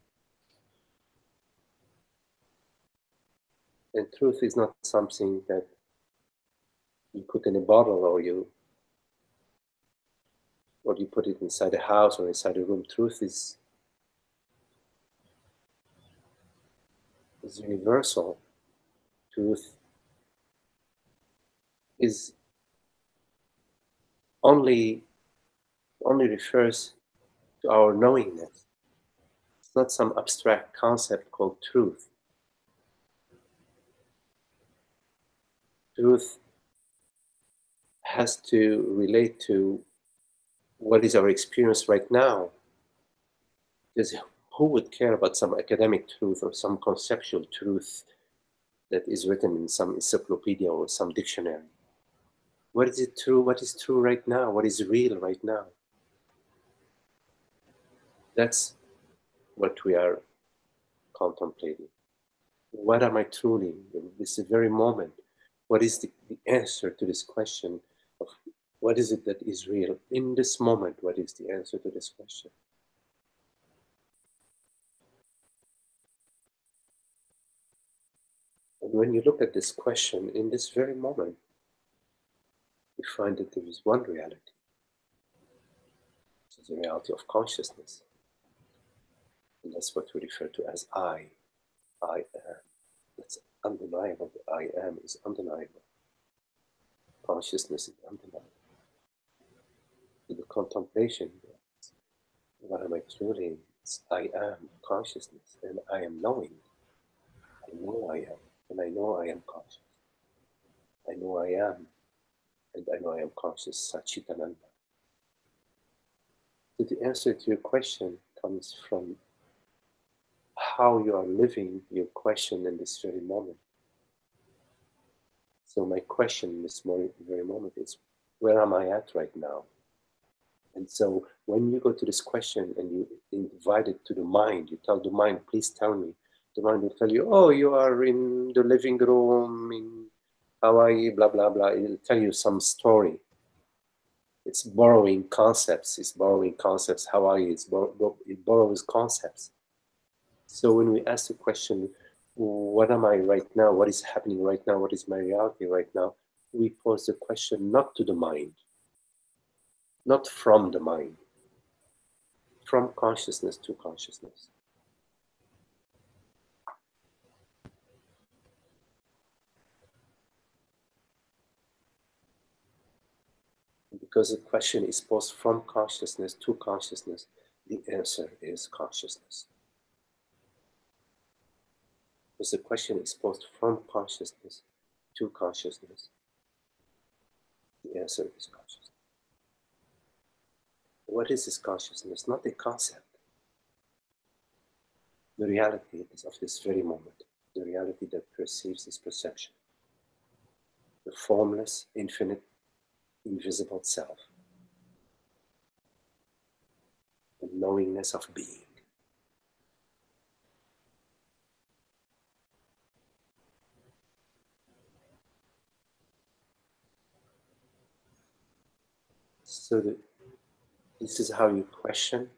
And truth is not something that you put in a bottle, or you put it inside a house or inside a room. Truth is universal. Truth is only refers to our knowingness. It's not some abstract concept called truth. Truth has to relate to what is our experience right now. Because who would care about some academic truth or some conceptual truth that is written in some encyclopedia or some dictionary? What is it true? What is true right now? What is real right now? That's what we are contemplating. What am I truly in this very moment? What is the answer to this question of what is it that is real in this moment? What is the answer to this question? And when you look at this question in this very moment, you find that there is one reality. It's the reality of consciousness. And that's what we refer to as I am. That's undeniable. The I am is undeniable. Consciousness is undeniable. In the contemplation, what am I truly? It's I am consciousness, and I am knowing. I know I am, and I know I am conscious. I know I am, and I know I am conscious. Sat-Chit-Ananda. So the answer to your question comes from how you are living your question in this very moment. So my question in this very moment is, where am I at right now? And so when you go to this question and you invite it to the mind, you tell the mind, please tell me. The mind will tell you, oh, you are in the living room in Hawaii, blah, blah, blah. It will tell you some story. It's borrowing concepts. It's borrowing concepts. Hawaii, it borrows concepts. So when we ask the question, what am I right now? What is happening right now? What is my reality right now? We pose the question not to the mind, not from the mind, from consciousness to consciousness. Because the question is posed from consciousness to consciousness, the answer is consciousness. Because the question is posed from consciousness to consciousness, the answer is consciousness. What is this consciousness? Not a concept. The reality is of this very moment, the reality that perceives this perception. The formless, infinite, invisible self. The knowingness of being. So this is how you question.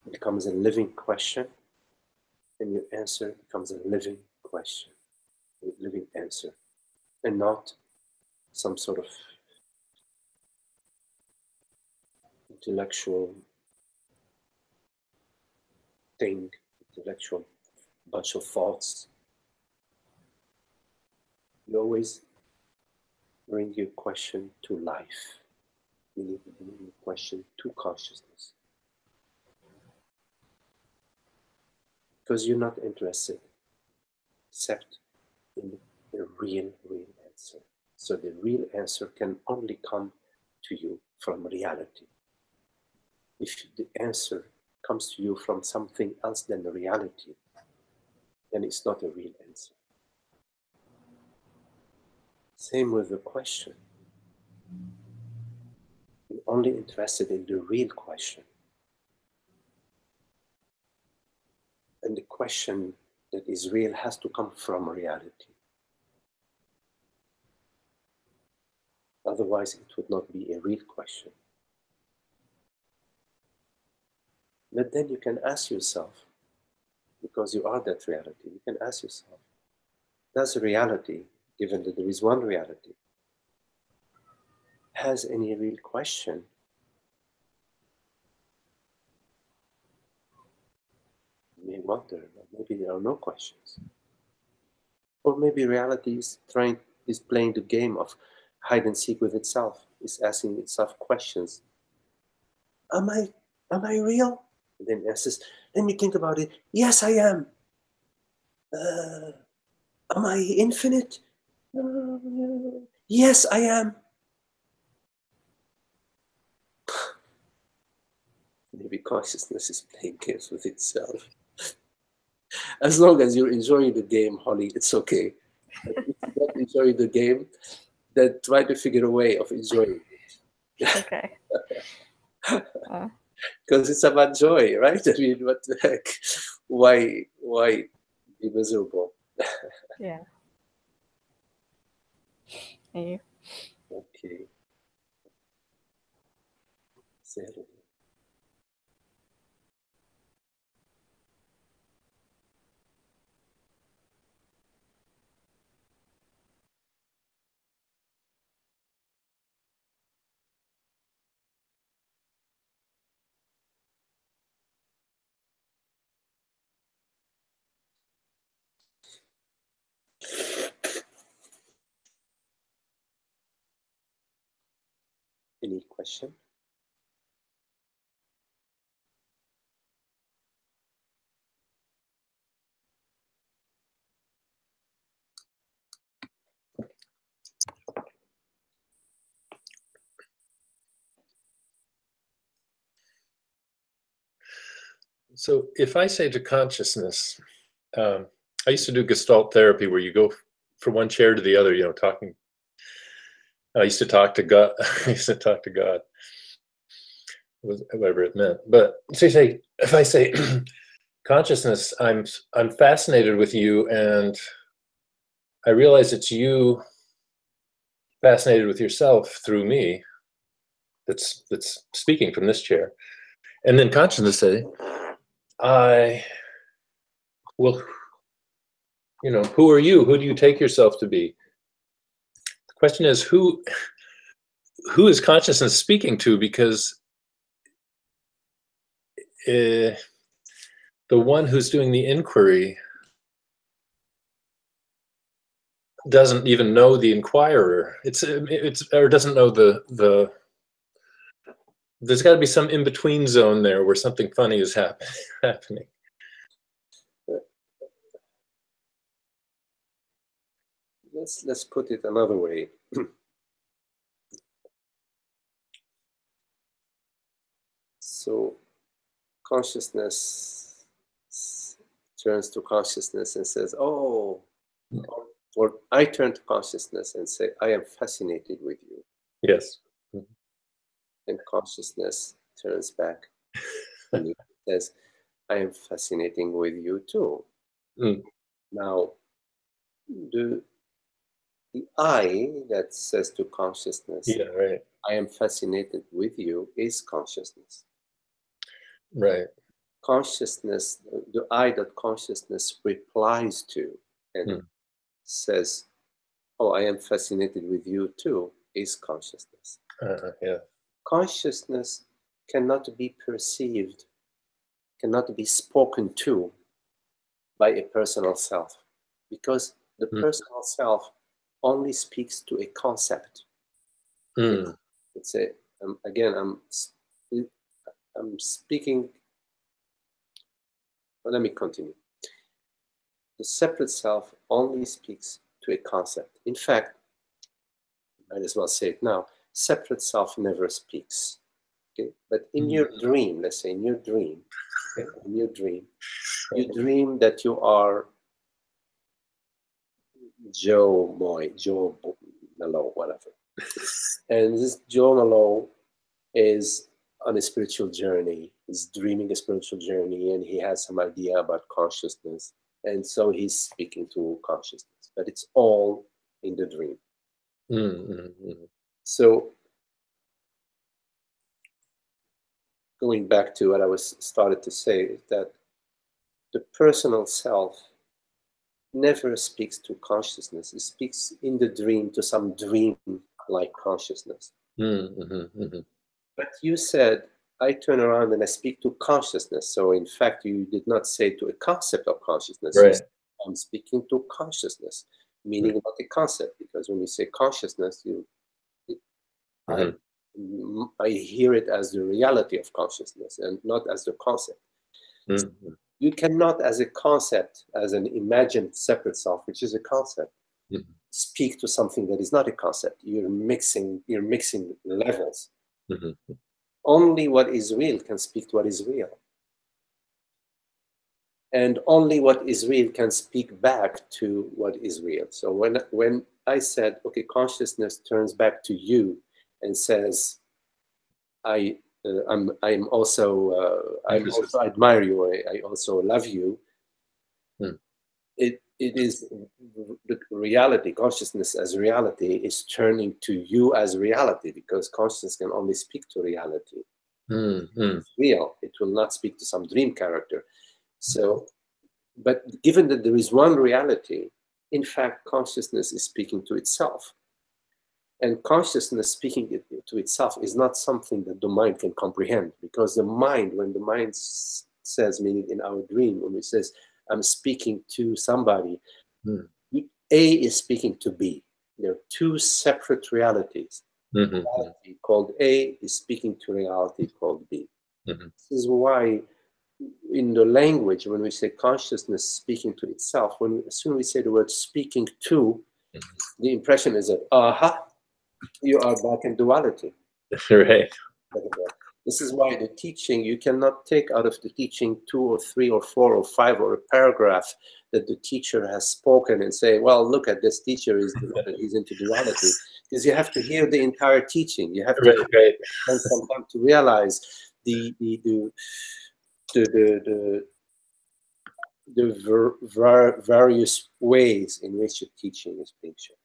It becomes a living question, and your answer becomes a living question, a living answer, and not some sort of intellectual thing, intellectual bunch of thoughts. You always bring your question to life. You need to bring your question to consciousness. Because you're not interested except in the real answer. So the real answer can only come to you from reality. If the answer comes to you from something else than the reality, then it's not a real answer. Same with the question. You're only interested in the real question. And the question that is real has to come from reality. Otherwise, it would not be a real question. But then you can ask yourself, because you are that reality, you can ask yourself, does reality, given that there is one reality, has any real question? You may wonder, maybe there are no questions. Or maybe reality is playing the game of hide and seek with itself. It's asking itself questions. Am I real? And then it says, let me think about it. Yes, I am. Am I infinite? Yes, I am. Maybe consciousness is playing games with itself. As long as you're enjoying the game, Holly, it's okay. But if you don't enjoy the game, then try to figure a way of enjoying it. Okay. Because it's about joy, right? I mean, what the heck? Why be miserable? Yeah. Thank you. Okay. Zero. Any question? So if I say to consciousness, I used to do Gestalt therapy where you go from one chair to the other, you know, talking. I used to talk to God. I used to talk to God, whatever it meant. But so you say, if I say, consciousness, I'm fascinated with you, and I realize it's you fascinated with yourself through me. That's speaking from this chair, and then consciousness say, well, you know, who are you? Who do you take yourself to be? The question is, who is consciousness speaking to? Because the one who's doing the inquiry doesn't even know the inquirer. It's or doesn't know the. There's got to be some in-between zone there where something funny is happening. Let's put it another way. So consciousness turns to consciousness and says, oh, or I turn to consciousness and say, I am fascinated with you. Yes. And consciousness turns back and says, I am fascinating with you too. Mm. Now, the I that says to consciousness, Yeah, right. I am fascinated with you, is consciousness. Right. Consciousness, the I that consciousness replies to and says, oh, I am fascinated with you too, is consciousness. Yeah. Consciousness cannot be perceived, cannot be spoken to by a personal self, because the personal self only speaks to a concept. It's a again, I'm speaking. Well, let me continue. The separate self only speaks to a concept. In fact, I might as well say it now. Separate self never speaks. Okay, but in your dream, let's say in your dream, okay, you dream that you are Joe Malone, whatever. And this Joe Malone is on a spiritual journey. He's dreaming a spiritual journey, and he has some idea about consciousness. And so he's speaking to consciousness, but it's all in the dream. So going back to what I started to say, that the personal self never speaks to consciousness. It speaks in the dream to some dream-like consciousness. But you said, I turn around and I speak to consciousness. So in fact, you did not say to a concept of consciousness. Right. You said, I'm speaking to consciousness, meaning about the concept. Because when you say consciousness, you I hear it as the reality of consciousness and not as the concept. You cannot, as a concept, as an imagined separate self, which is a concept, speak to something that is not a concept. You're mixing levels. Only what is real can speak to what is real. And only what is real can speak back to what is real. So when I said, okay, consciousness turns back to you and says, I also admire you. I also love you. It is the reality. Consciousness as reality is turning to you as reality, because consciousness can only speak to reality. It's real. It will not speak to some dream character. So, but given that there is one reality, in fact, consciousness is speaking to itself. And consciousness speaking to itself is not something that the mind can comprehend, because the mind, when the mind says, meaning in our dream, when it says, I'm speaking to somebody, A is speaking to B. There are two separate realities. Reality called A is speaking to reality called B. This is why in the language, when we say consciousness speaking to itself, as soon as we say the word speaking to, the impression is that, you are back in duality. Right. This is why the teaching, you cannot take out of the teaching 2 or 3 or 4 or 5 or a paragraph that the teacher has spoken and say, well, look at this teacher, he's into duality. Because you have to hear the entire teaching. You have to spend some time to realize the various ways in which the teaching is being shown.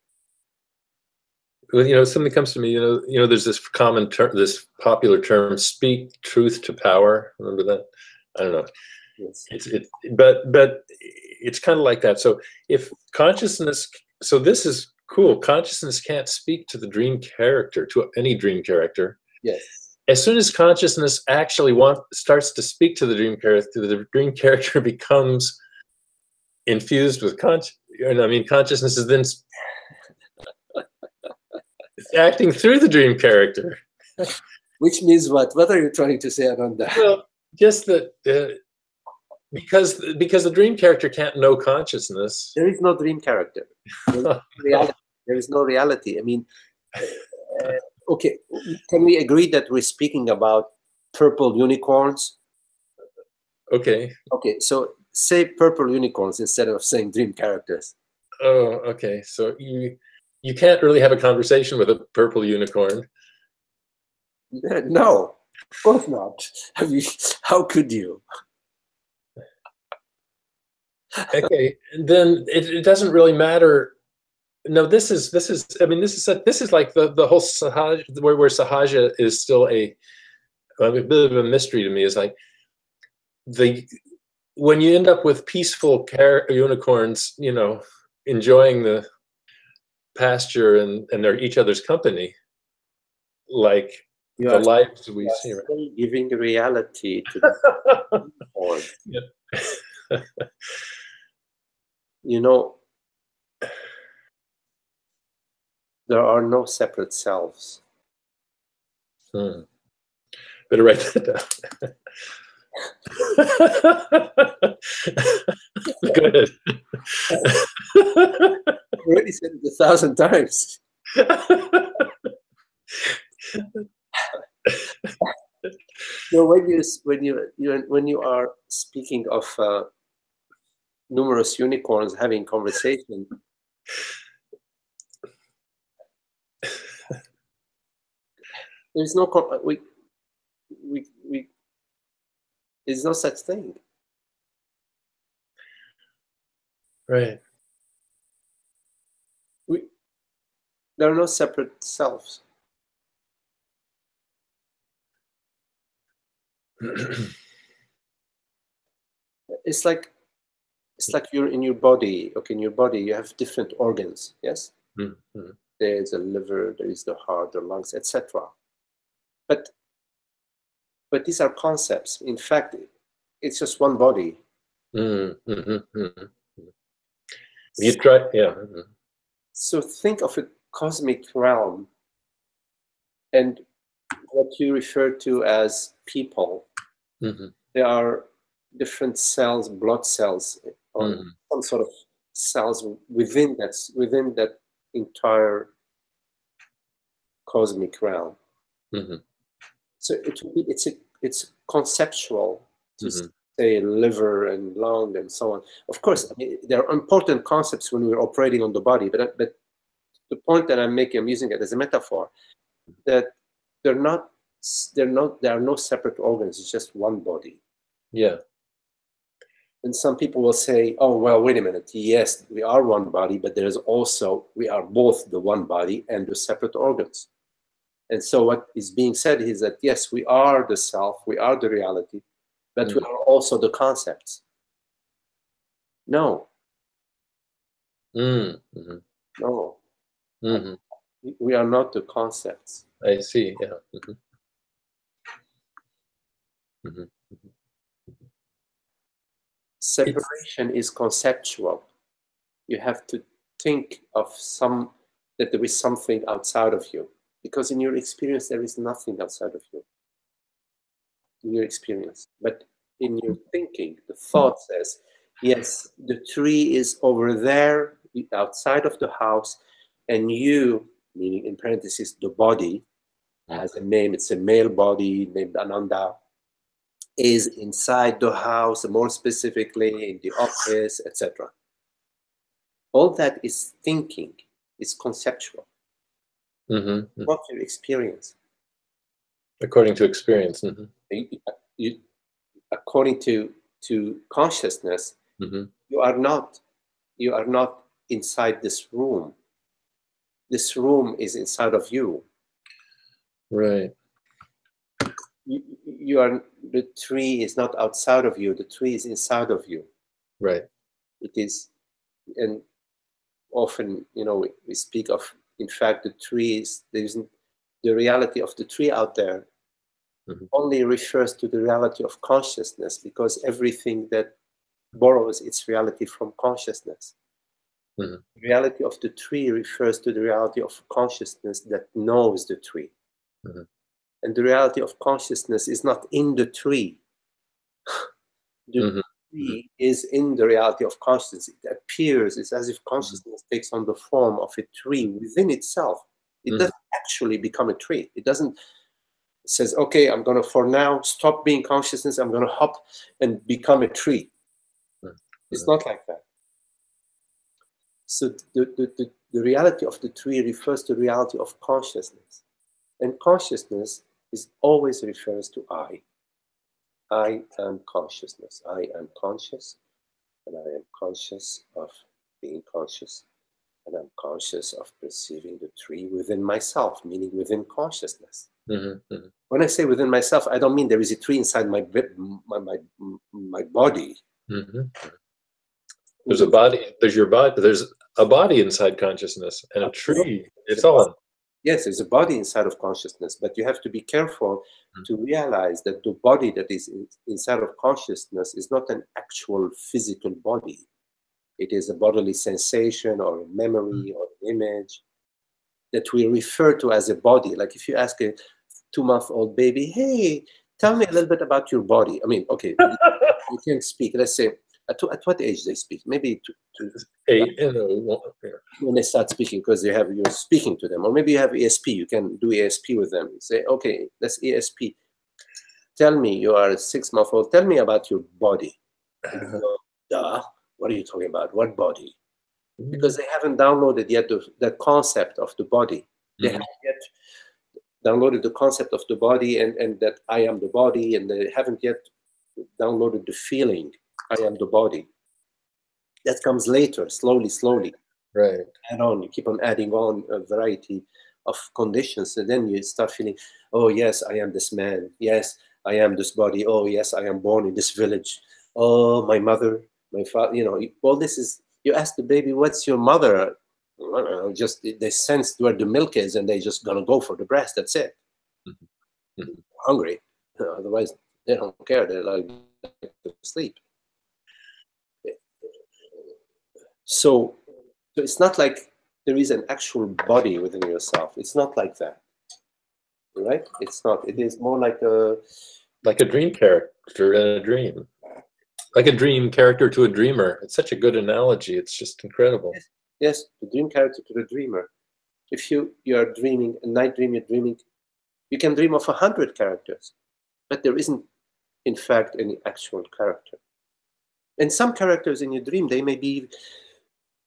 Well, something comes to me. There's this common term, this popular term, "speak truth to power." Remember that? I don't know. Yes. But it's kind of like that. So if consciousness, so this is cool. Consciousness can't speak to the dream character, to any dream character. Yes. As soon as consciousness actually starts to speak to the dream character becomes infused with consciousness is then acting through the dream character. Which means what? What are you trying to say, Ananda? Well, just that because the dream character can't know consciousness. There is no dream character. There is no reality. I mean, okay, can we agree that we're speaking about purple unicorns? Okay. Okay, so say purple unicorns instead of saying dream characters. Oh, okay. So you can't really have a conversation with a purple unicorn. No, of course not. How could you? Okay, then it doesn't really matter. No, this is like the whole sahaja, where sahaja is still a bit of a mystery to me. Is like when you end up with peaceful unicorns, enjoying the pasture and they're each other's company, like the lives we see. Right? Giving reality to the unicorn. There are no separate selves. Better write that down. Go ahead. I already said it 1,000 times. So when you are speaking of numerous unicorns having conversation, there's no there's no such thing. Right. There are no separate selves. It's like you're in your body. Okay, in your body you have different organs. Yes. Mm-hmm. There's a liver, there is the heart, the lungs, etc. But these are concepts. In fact, it's just one body. You try, yeah. So think of a cosmic realm And what you refer to as people, there are different cells, blood cells, or some sort of cells within that entire cosmic realm. So it's conceptual to say liver and lung and so on. Of course, I mean, there are important concepts when we're operating on the body, but the point that I'm making, I'm using it as a metaphor, that there are no separate organs. It's just one body. Yeah. And some people will say, oh, well, wait a minute. Yes, we are one body, but there's also, we are both the one body and the separate organs. And so what is being said is that, yes, we are the self, we are the reality, but we are also the concepts. No. No. We are not the concepts. I see, yeah. Separation is conceptual. You have to think of that there is something outside of you. Because in your experience, there is nothing outside of you. In your experience. But in your thinking, the thought says, yes, the tree is over there, outside of the house, and you, meaning in parentheses, the body, has a name, it's a male body named Ananda, is inside the house, more specifically in the office, etc. All that is thinking, is conceptual. Not your experience. According to experience. According to consciousness, you are not inside this room. This room is inside of you. Right. The tree is not outside of you. The tree is inside of you. Right. It is, and often, we speak of, in fact, the trees. The reality of the tree out there only refers to the reality of consciousness, because everything that borrows its reality from consciousness. The reality of the tree refers to the reality of consciousness that knows the tree. And the reality of consciousness is not in the tree. The tree is in the reality of consciousness. It appears, it's as if consciousness takes on the form of a tree within itself. It doesn't actually become a tree. It says, okay, I'm going to, for now, stop being consciousness. I'm going to hop and become a tree. It's not like that. So the reality of the tree refers to the reality of consciousness. And consciousness always refers to I. I am consciousness. I am conscious, and I am conscious of being conscious, and I'm conscious of perceiving the tree within myself, meaning within consciousness. When I say within myself, I don't mean there is a tree inside my body. There's a body, there's your body, there's a body inside consciousness, and a tree. It's all. Yes, there's a body inside of consciousness, but you have to be careful to realize that the body that is inside of consciousness is not an actual physical body. It is a bodily sensation or a memory or an image that we refer to as a body. Like if you ask a 2-month-old baby, hey, tell me a little bit about your body. I mean, okay, you can speak. Let's say, at what age they speak? Maybe 8. When they start speaking, because you're speaking to them, or maybe you have ESP. You can do ESP with them. You say, okay, let's ESP. Tell me, you are a 6-month-old. Tell me about your body. And you go, duh. What are you talking about? What body? Because they haven't downloaded yet the concept of the body. They haven't yet downloaded the concept of the body and that I am the body, and they haven't yet downloaded the feeling I am the body. That comes later, slowly. Right. Add on, you keep on adding on a variety of conditions, and then you start feeling, oh yes, I am this man. Yes, I am this body. Oh yes, I am born in this village. Oh, my mother, my father. All this is. You ask the baby, what's your mother? I don't know, just they sense where the milk is, and they just gonna go for the breast. That's it. Hungry, otherwise they don't care. They're like to sleep. So it's not like there is an actual body within yourself. It's not like that. right? It's not. It is more like a dream character in a dream, like a dream character to a dreamer. It's such a good analogy. It's just incredible. Yes, the dream character to the dreamer. If you are dreaming a night dream, you're dreaming. You can dream of 100 characters, but there isn't, in fact, any actual character. And some characters in your dream, they may be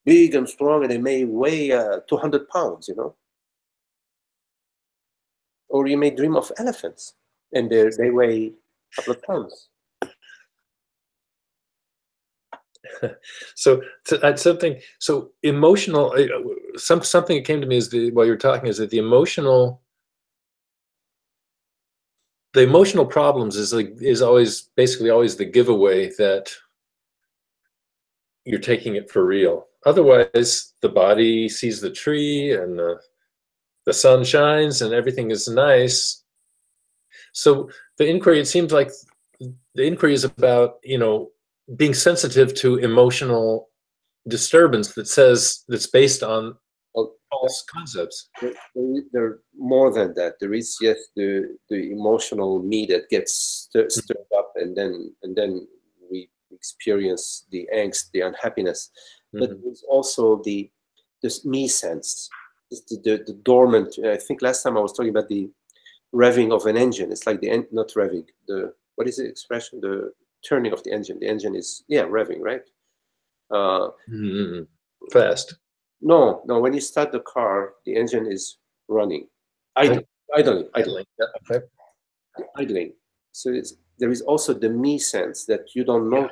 big and strong, and they may weigh 200 pounds, you know. Or you may dream of elephants, and they weigh a couple of pounds. So something. So emotional. Something that came to me is while you're talking is that the emotional problems is always basically always the giveaway that you're taking it for real. Otherwise, the body sees the tree and the sun shines and everything is nice. So the inquiry, it seems like the inquiry is about, you know, being sensitive to emotional disturbance that's based on false concepts. There are more than that. There is, yes, the emotional me that gets stirred up, and then we experience the angst, the unhappiness. But there's also this me sense, the dormant. I think last time I was talking about the revving of an engine. It's like not revving. What is the expression? The turning of the engine. The engine is revving, right? Fast. No. When you start the car, the engine is running, idling. Yeah. Okay. Idling. So there is also the me sense that you don't know.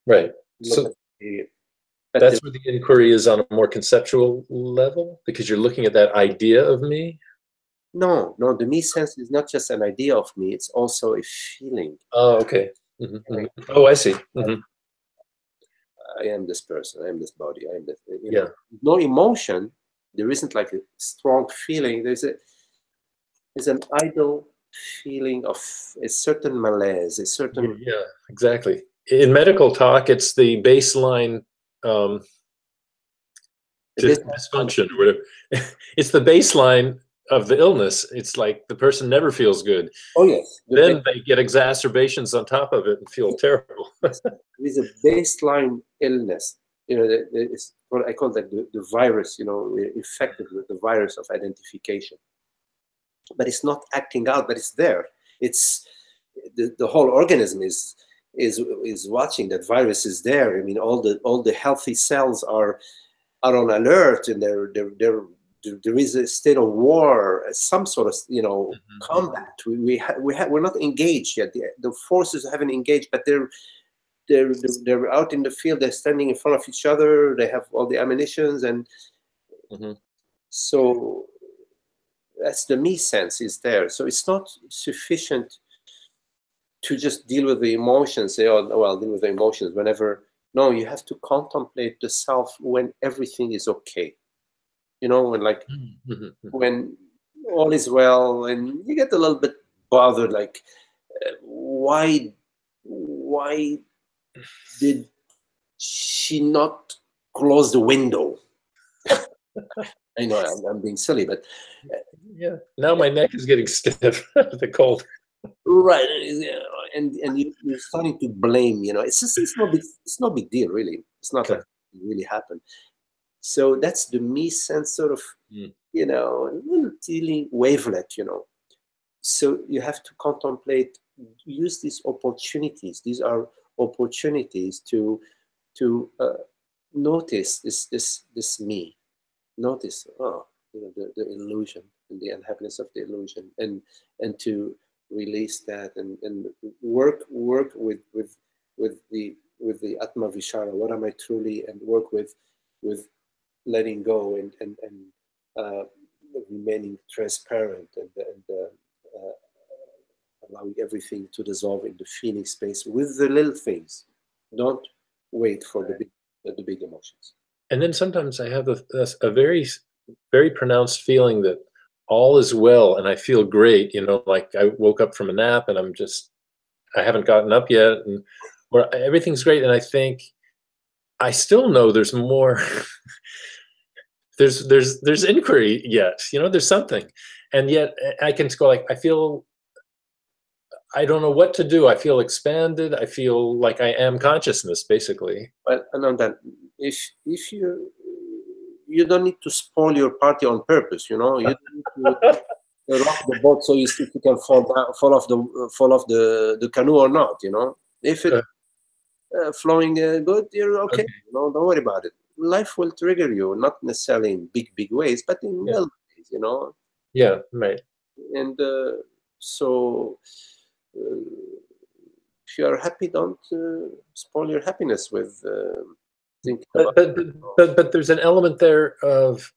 Right. So that's where the inquiry is on a more conceptual level, because you're looking at that idea of me. No, the me sense is not just an idea of me, it's also a feeling. Oh, okay. Oh, I see. I am this person, I am this body, I am this. Yeah. No emotion, there isn't like a strong feeling. There's an idle feeling of a certain malaise, a certain. Yeah, exactly. In medical talk, it's the baseline dysfunction or whatever. It's the baseline of the illness. It's like the person never feels good. Oh yes. Then they get exacerbations on top of it and feel terrible. There is a baseline illness. You know, it's what I call that the virus. You know, we're infected with the virus of identification. But it's not acting out, but it's there. It's the whole organism is watching. That virus is there. I mean, all the healthy cells are on alert, and there is a state of war, some sort of, you know, combat. We're not engaged yet. The forces haven't engaged, but they're out in the field. They're standing in front of each other. They have all the ammunitions, and so that's the me sense is there. So it's not sufficient to just deal with the emotions. Say, oh well, deal with the emotions whenever. No, you have to contemplate the self when everything is okay. You know, when all is well, and you get a little bit bothered, like why did she not close the window? I know I'm being silly, but yeah. Now my neck is getting stiff with the cold. Right, and you're starting to blame. You know, it's no big deal, really. It's not like it really happened. So that's the me sense, sort of, you know, a little teeny wavelet, you know. So you have to contemplate, use these opportunities. These are opportunities to notice this me. Notice, you know, the illusion and the unhappiness of the illusion, and to release that and work with the Atma Vichara. What am I truly? And work with letting go and remaining transparent and allowing everything to dissolve in the feeling space with the little things. Don't wait for the big emotions. And then sometimes I have a very, very pronounced feeling that all is well and I feel great. You know, like I woke up from a nap and I haven't gotten up yet, and where everything's great. And I think I still know there's more. there's inquiry yet. You know, there's something, and yet I can go like, I feel, I don't know what to do. I feel expanded. I feel like I am consciousness, basically. Well, Ananda, if you don't need to spoil your party on purpose, you know. You don't need to rock the boat so you see if you can fall off the canoe or not, you know. If it's flowing good, you're okay. You know, don't worry about it. Life will trigger you, not necessarily in big ways, but in little ways, you know. Yeah, right. And so if you are happy, don't spoil your happiness with thinking about but there's an element there of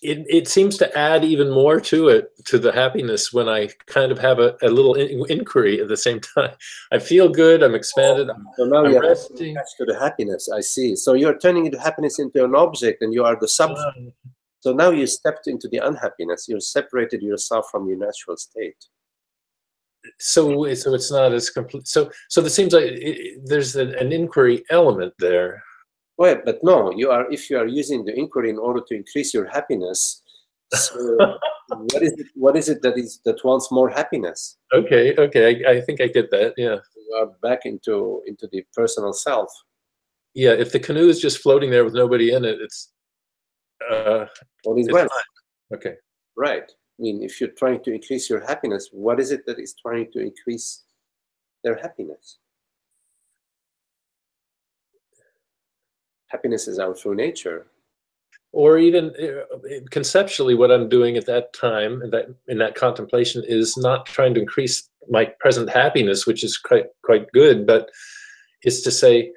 it seems to add even more to it, to the happiness, when I kind of have a little inquiry at the same time. I feel good, I'm expanded, so now I'm you're resting. attached to the happiness. I see. So you're turning the happiness into an object and you are the subject. So now you stepped into the unhappiness. You separated yourself from your natural state. So it's not as complete. So it seems like there's an inquiry element there. Well, but no, you are. If you are using the inquiry in order to increase your happiness, so what is it that wants more happiness? Okay, I think I get that. Yeah, you are back into the personal self. Yeah, if the canoe is just floating there with nobody in it, it's well. Okay, right. I mean, if you're trying to increase your happiness, what is it that is trying to increase their happiness? Happiness is our true nature. Or even conceptually, what I'm doing at that time, in that contemplation, is not trying to increase my present happiness, which is quite good, but is to say,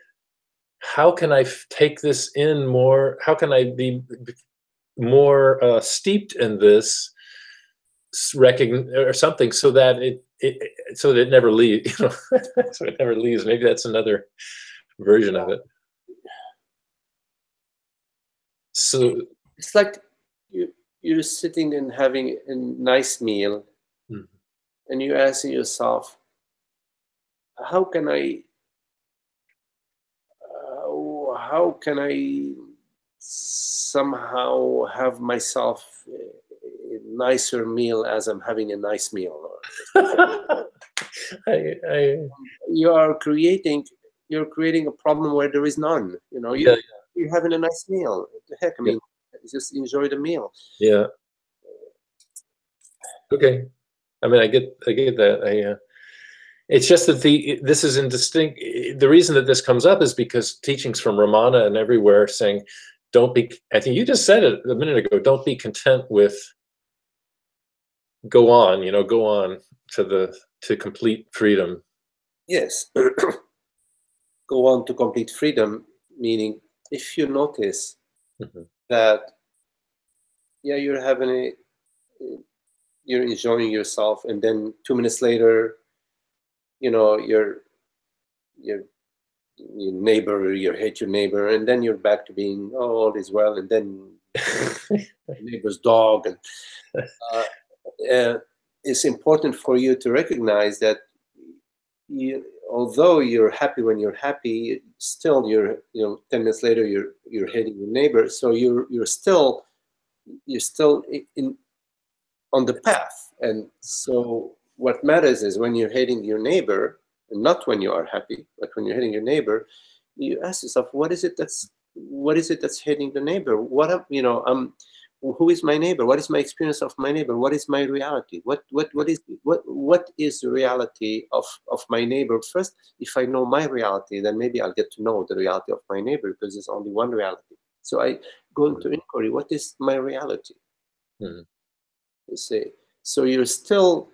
how can I take this in more? How can I be more steeped in this or something, so that it never leaves? You know, so it never leaves. Maybe that's another version of it. So it's like you're sitting and having a nice meal, and you're asking yourself, how can I somehow have myself a nicer meal as I'm having a nice meal? You're creating a problem where there is none. You know, you're having a nice meal. What the heck, I mean, just enjoy the meal. Yeah. Okay. I mean, I get that. It's just that this is indistinct. The reason that this comes up is because teachings from Ramana and everywhere saying, don't be, I think you just said it a minute ago, don't be content with go on to complete freedom. Yes. Go on to complete freedom, meaning if you notice that, you're having you're enjoying yourself, and then 2 minutes later, you know, your neighbor, you hate your neighbor, and then you're back to being, all is well, and then neighbor's dog, and it's important for you to recognize that although you're happy when you're happy, still 10 minutes later you're hating your neighbor. So you're still on the path. And so what matters is when you're hating your neighbor, and not when you are happy, but when you're hating your neighbor, you ask yourself, what is it that's hating the neighbor? Who is my neighbor? What is my experience of my neighbor? What is my reality? What is the reality of my neighbor? First, if I know my reality, then maybe I'll get to know the reality of my neighbor, because there's only one reality. So I go into inquiry, what is my reality? You say, so you're still,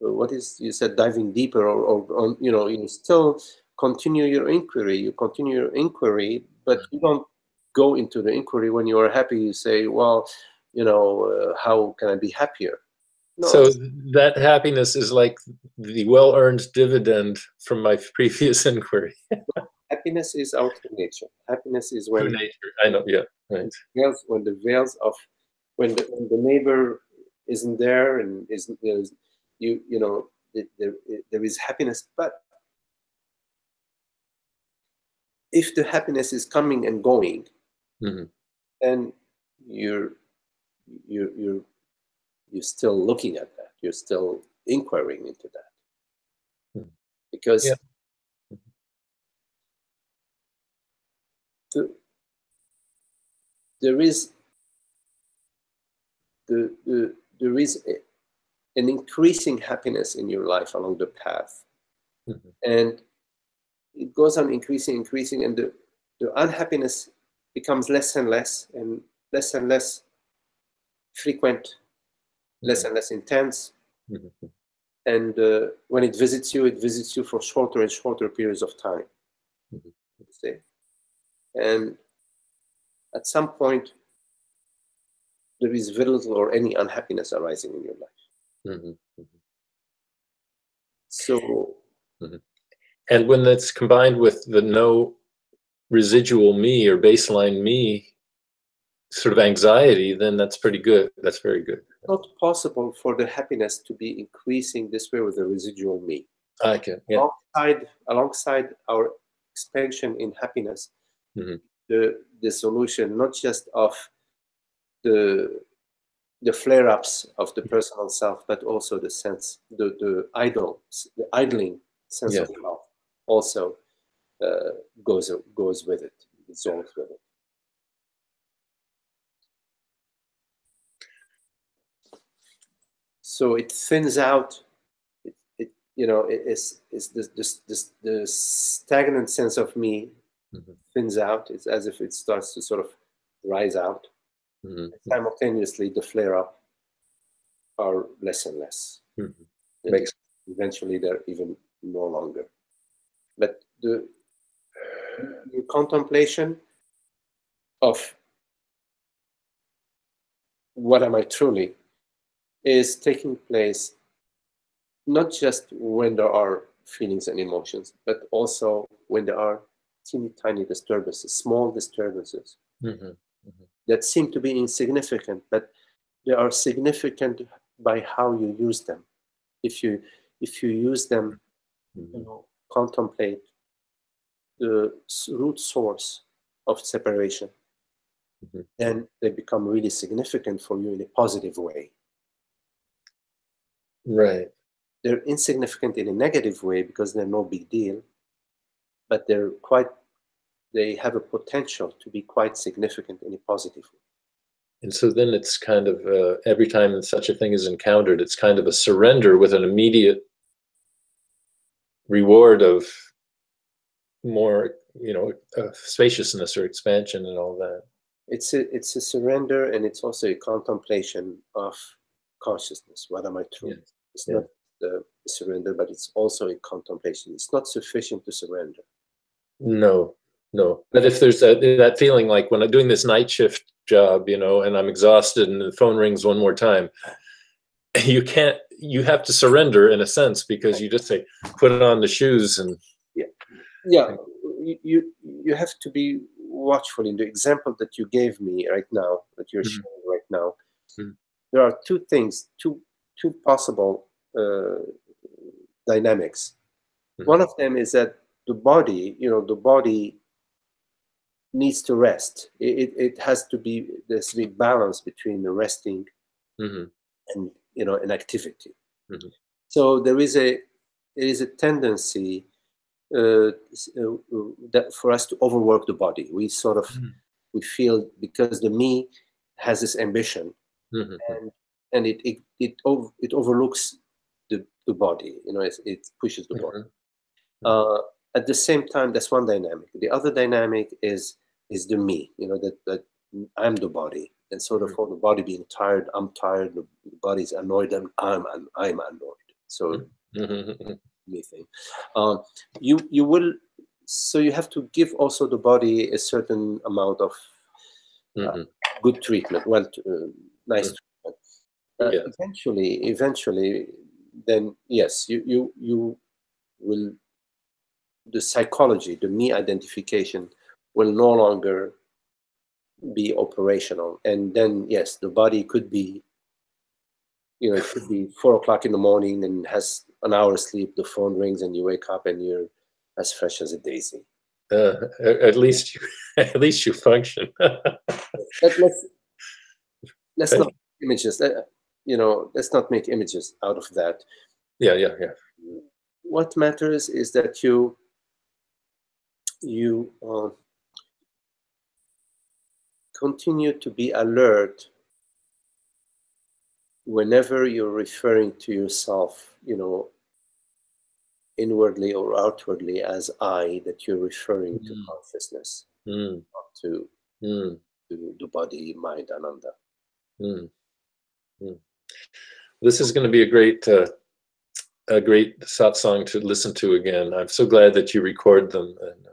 you said diving deeper, or you still continue your inquiry. You continue your inquiry, but you don't go into the inquiry when you are happy. You say, well, how can I be happier? No. So that happiness is like the well-earned dividend from my previous inquiry. Happiness is our true nature. Happiness is when I know, yeah, right. When the veils of when the neighbor isn't there, and there is happiness, but if the happiness is coming and going, then you're you're still looking at that. You're still inquiring into that. Because there is an increasing happiness in your life along the path. And it goes on increasing, and the unhappiness becomes less and less frequent, less and less intense. And when it visits you for shorter and shorter periods of time. And at some point, there is very little or any unhappiness arising in your life. So, and when that's combined with the no residual me or baseline me sort of anxiety, then that's pretty good. That's very good. It's not possible for the happiness to be increasing this way with the residual me. Okay. Alongside our expansion in happiness, the solution not just of the flare-ups of the personal self, but also the sense, the idling sense of love also goes with it, dissolves with it. So it thins out. It's the stagnant sense of me thins out. It's as if it starts to sort of rise out. Simultaneously, the flare-up are less and less. Eventually, they're even no longer. But the contemplation of what am I truly is taking place not just when there are feelings and emotions, but also when there are teeny tiny disturbances, small disturbances that seem to be insignificant, but they are significant by how you use them. If you use them, contemplate the root source of separation, then they become really significant for you in a positive way. Right. They're insignificant in a negative way because they're no big deal, but they have a potential to be quite significant in a positive way. And so then it's kind of, every time such a thing is encountered, it's kind of a surrender with an immediate reward of more, spaciousness or expansion and all that. It's a surrender, and it's also a contemplation of consciousness. What am I truly? It's not the surrender, but it's also a contemplation. It's not sufficient to surrender. No. But if there's that feeling like when I'm doing this night shift job, and I'm exhausted and the phone rings one more time, you have to surrender in a sense, because you just say, put on the shoes and. You have to be watchful. In the example that you gave me right now, that you're sharing right now, there are two possible dynamics. One of them is that the body needs to rest. It has to be, there's to be balance between the resting and an activity. So there is a tendency that for us to overwork the body. We sort of we feel, because the me has this ambition, and it overlooks the body. It pushes the body. At the same time, that's one dynamic. The other dynamic is the me. That I'm the body, and sort of for the body being tired, I'm tired. The body's annoyed, and I'm annoyed. So. Anything. You will, so you have to give also the body a certain amount of good treatment, nice treatment. Eventually, then yes, you will, the psychology, the me identification will no longer be operational, and then yes, the body could be, it could be 4 o'clock in the morning and has an hour sleep, the phone rings and you wake up and you're as fresh as a daisy. At least you function. Let's not images. you know, let's not make images out of that. Yeah, yeah, yeah. What matters is that you continue to be alert whenever you're referring to yourself, you know, inwardly or outwardly as I, that you're referring to consciousness, not to the body, mind, Ananda. This is going to be a great satsang to listen to again. I'm so glad that you record them. And,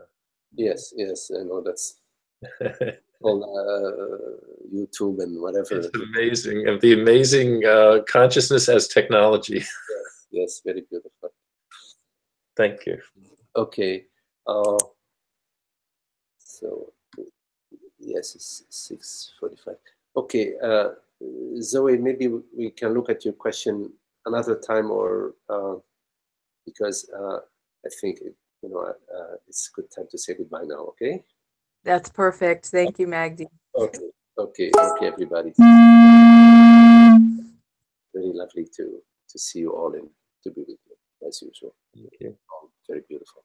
yes, I know that's on YouTube and whatever. It's amazing, and the amazing consciousness as technology. Yes, very beautiful. Thank you. Okay. So yes, it's 6:45. Okay, Zoe, maybe we can look at your question another time, or because I think you know it's a good time to say goodbye now. Okay. That's perfect. Thank you, Magdi. Okay, everybody. Very lovely to see you all and to be with you as usual. Thank you. Very beautiful.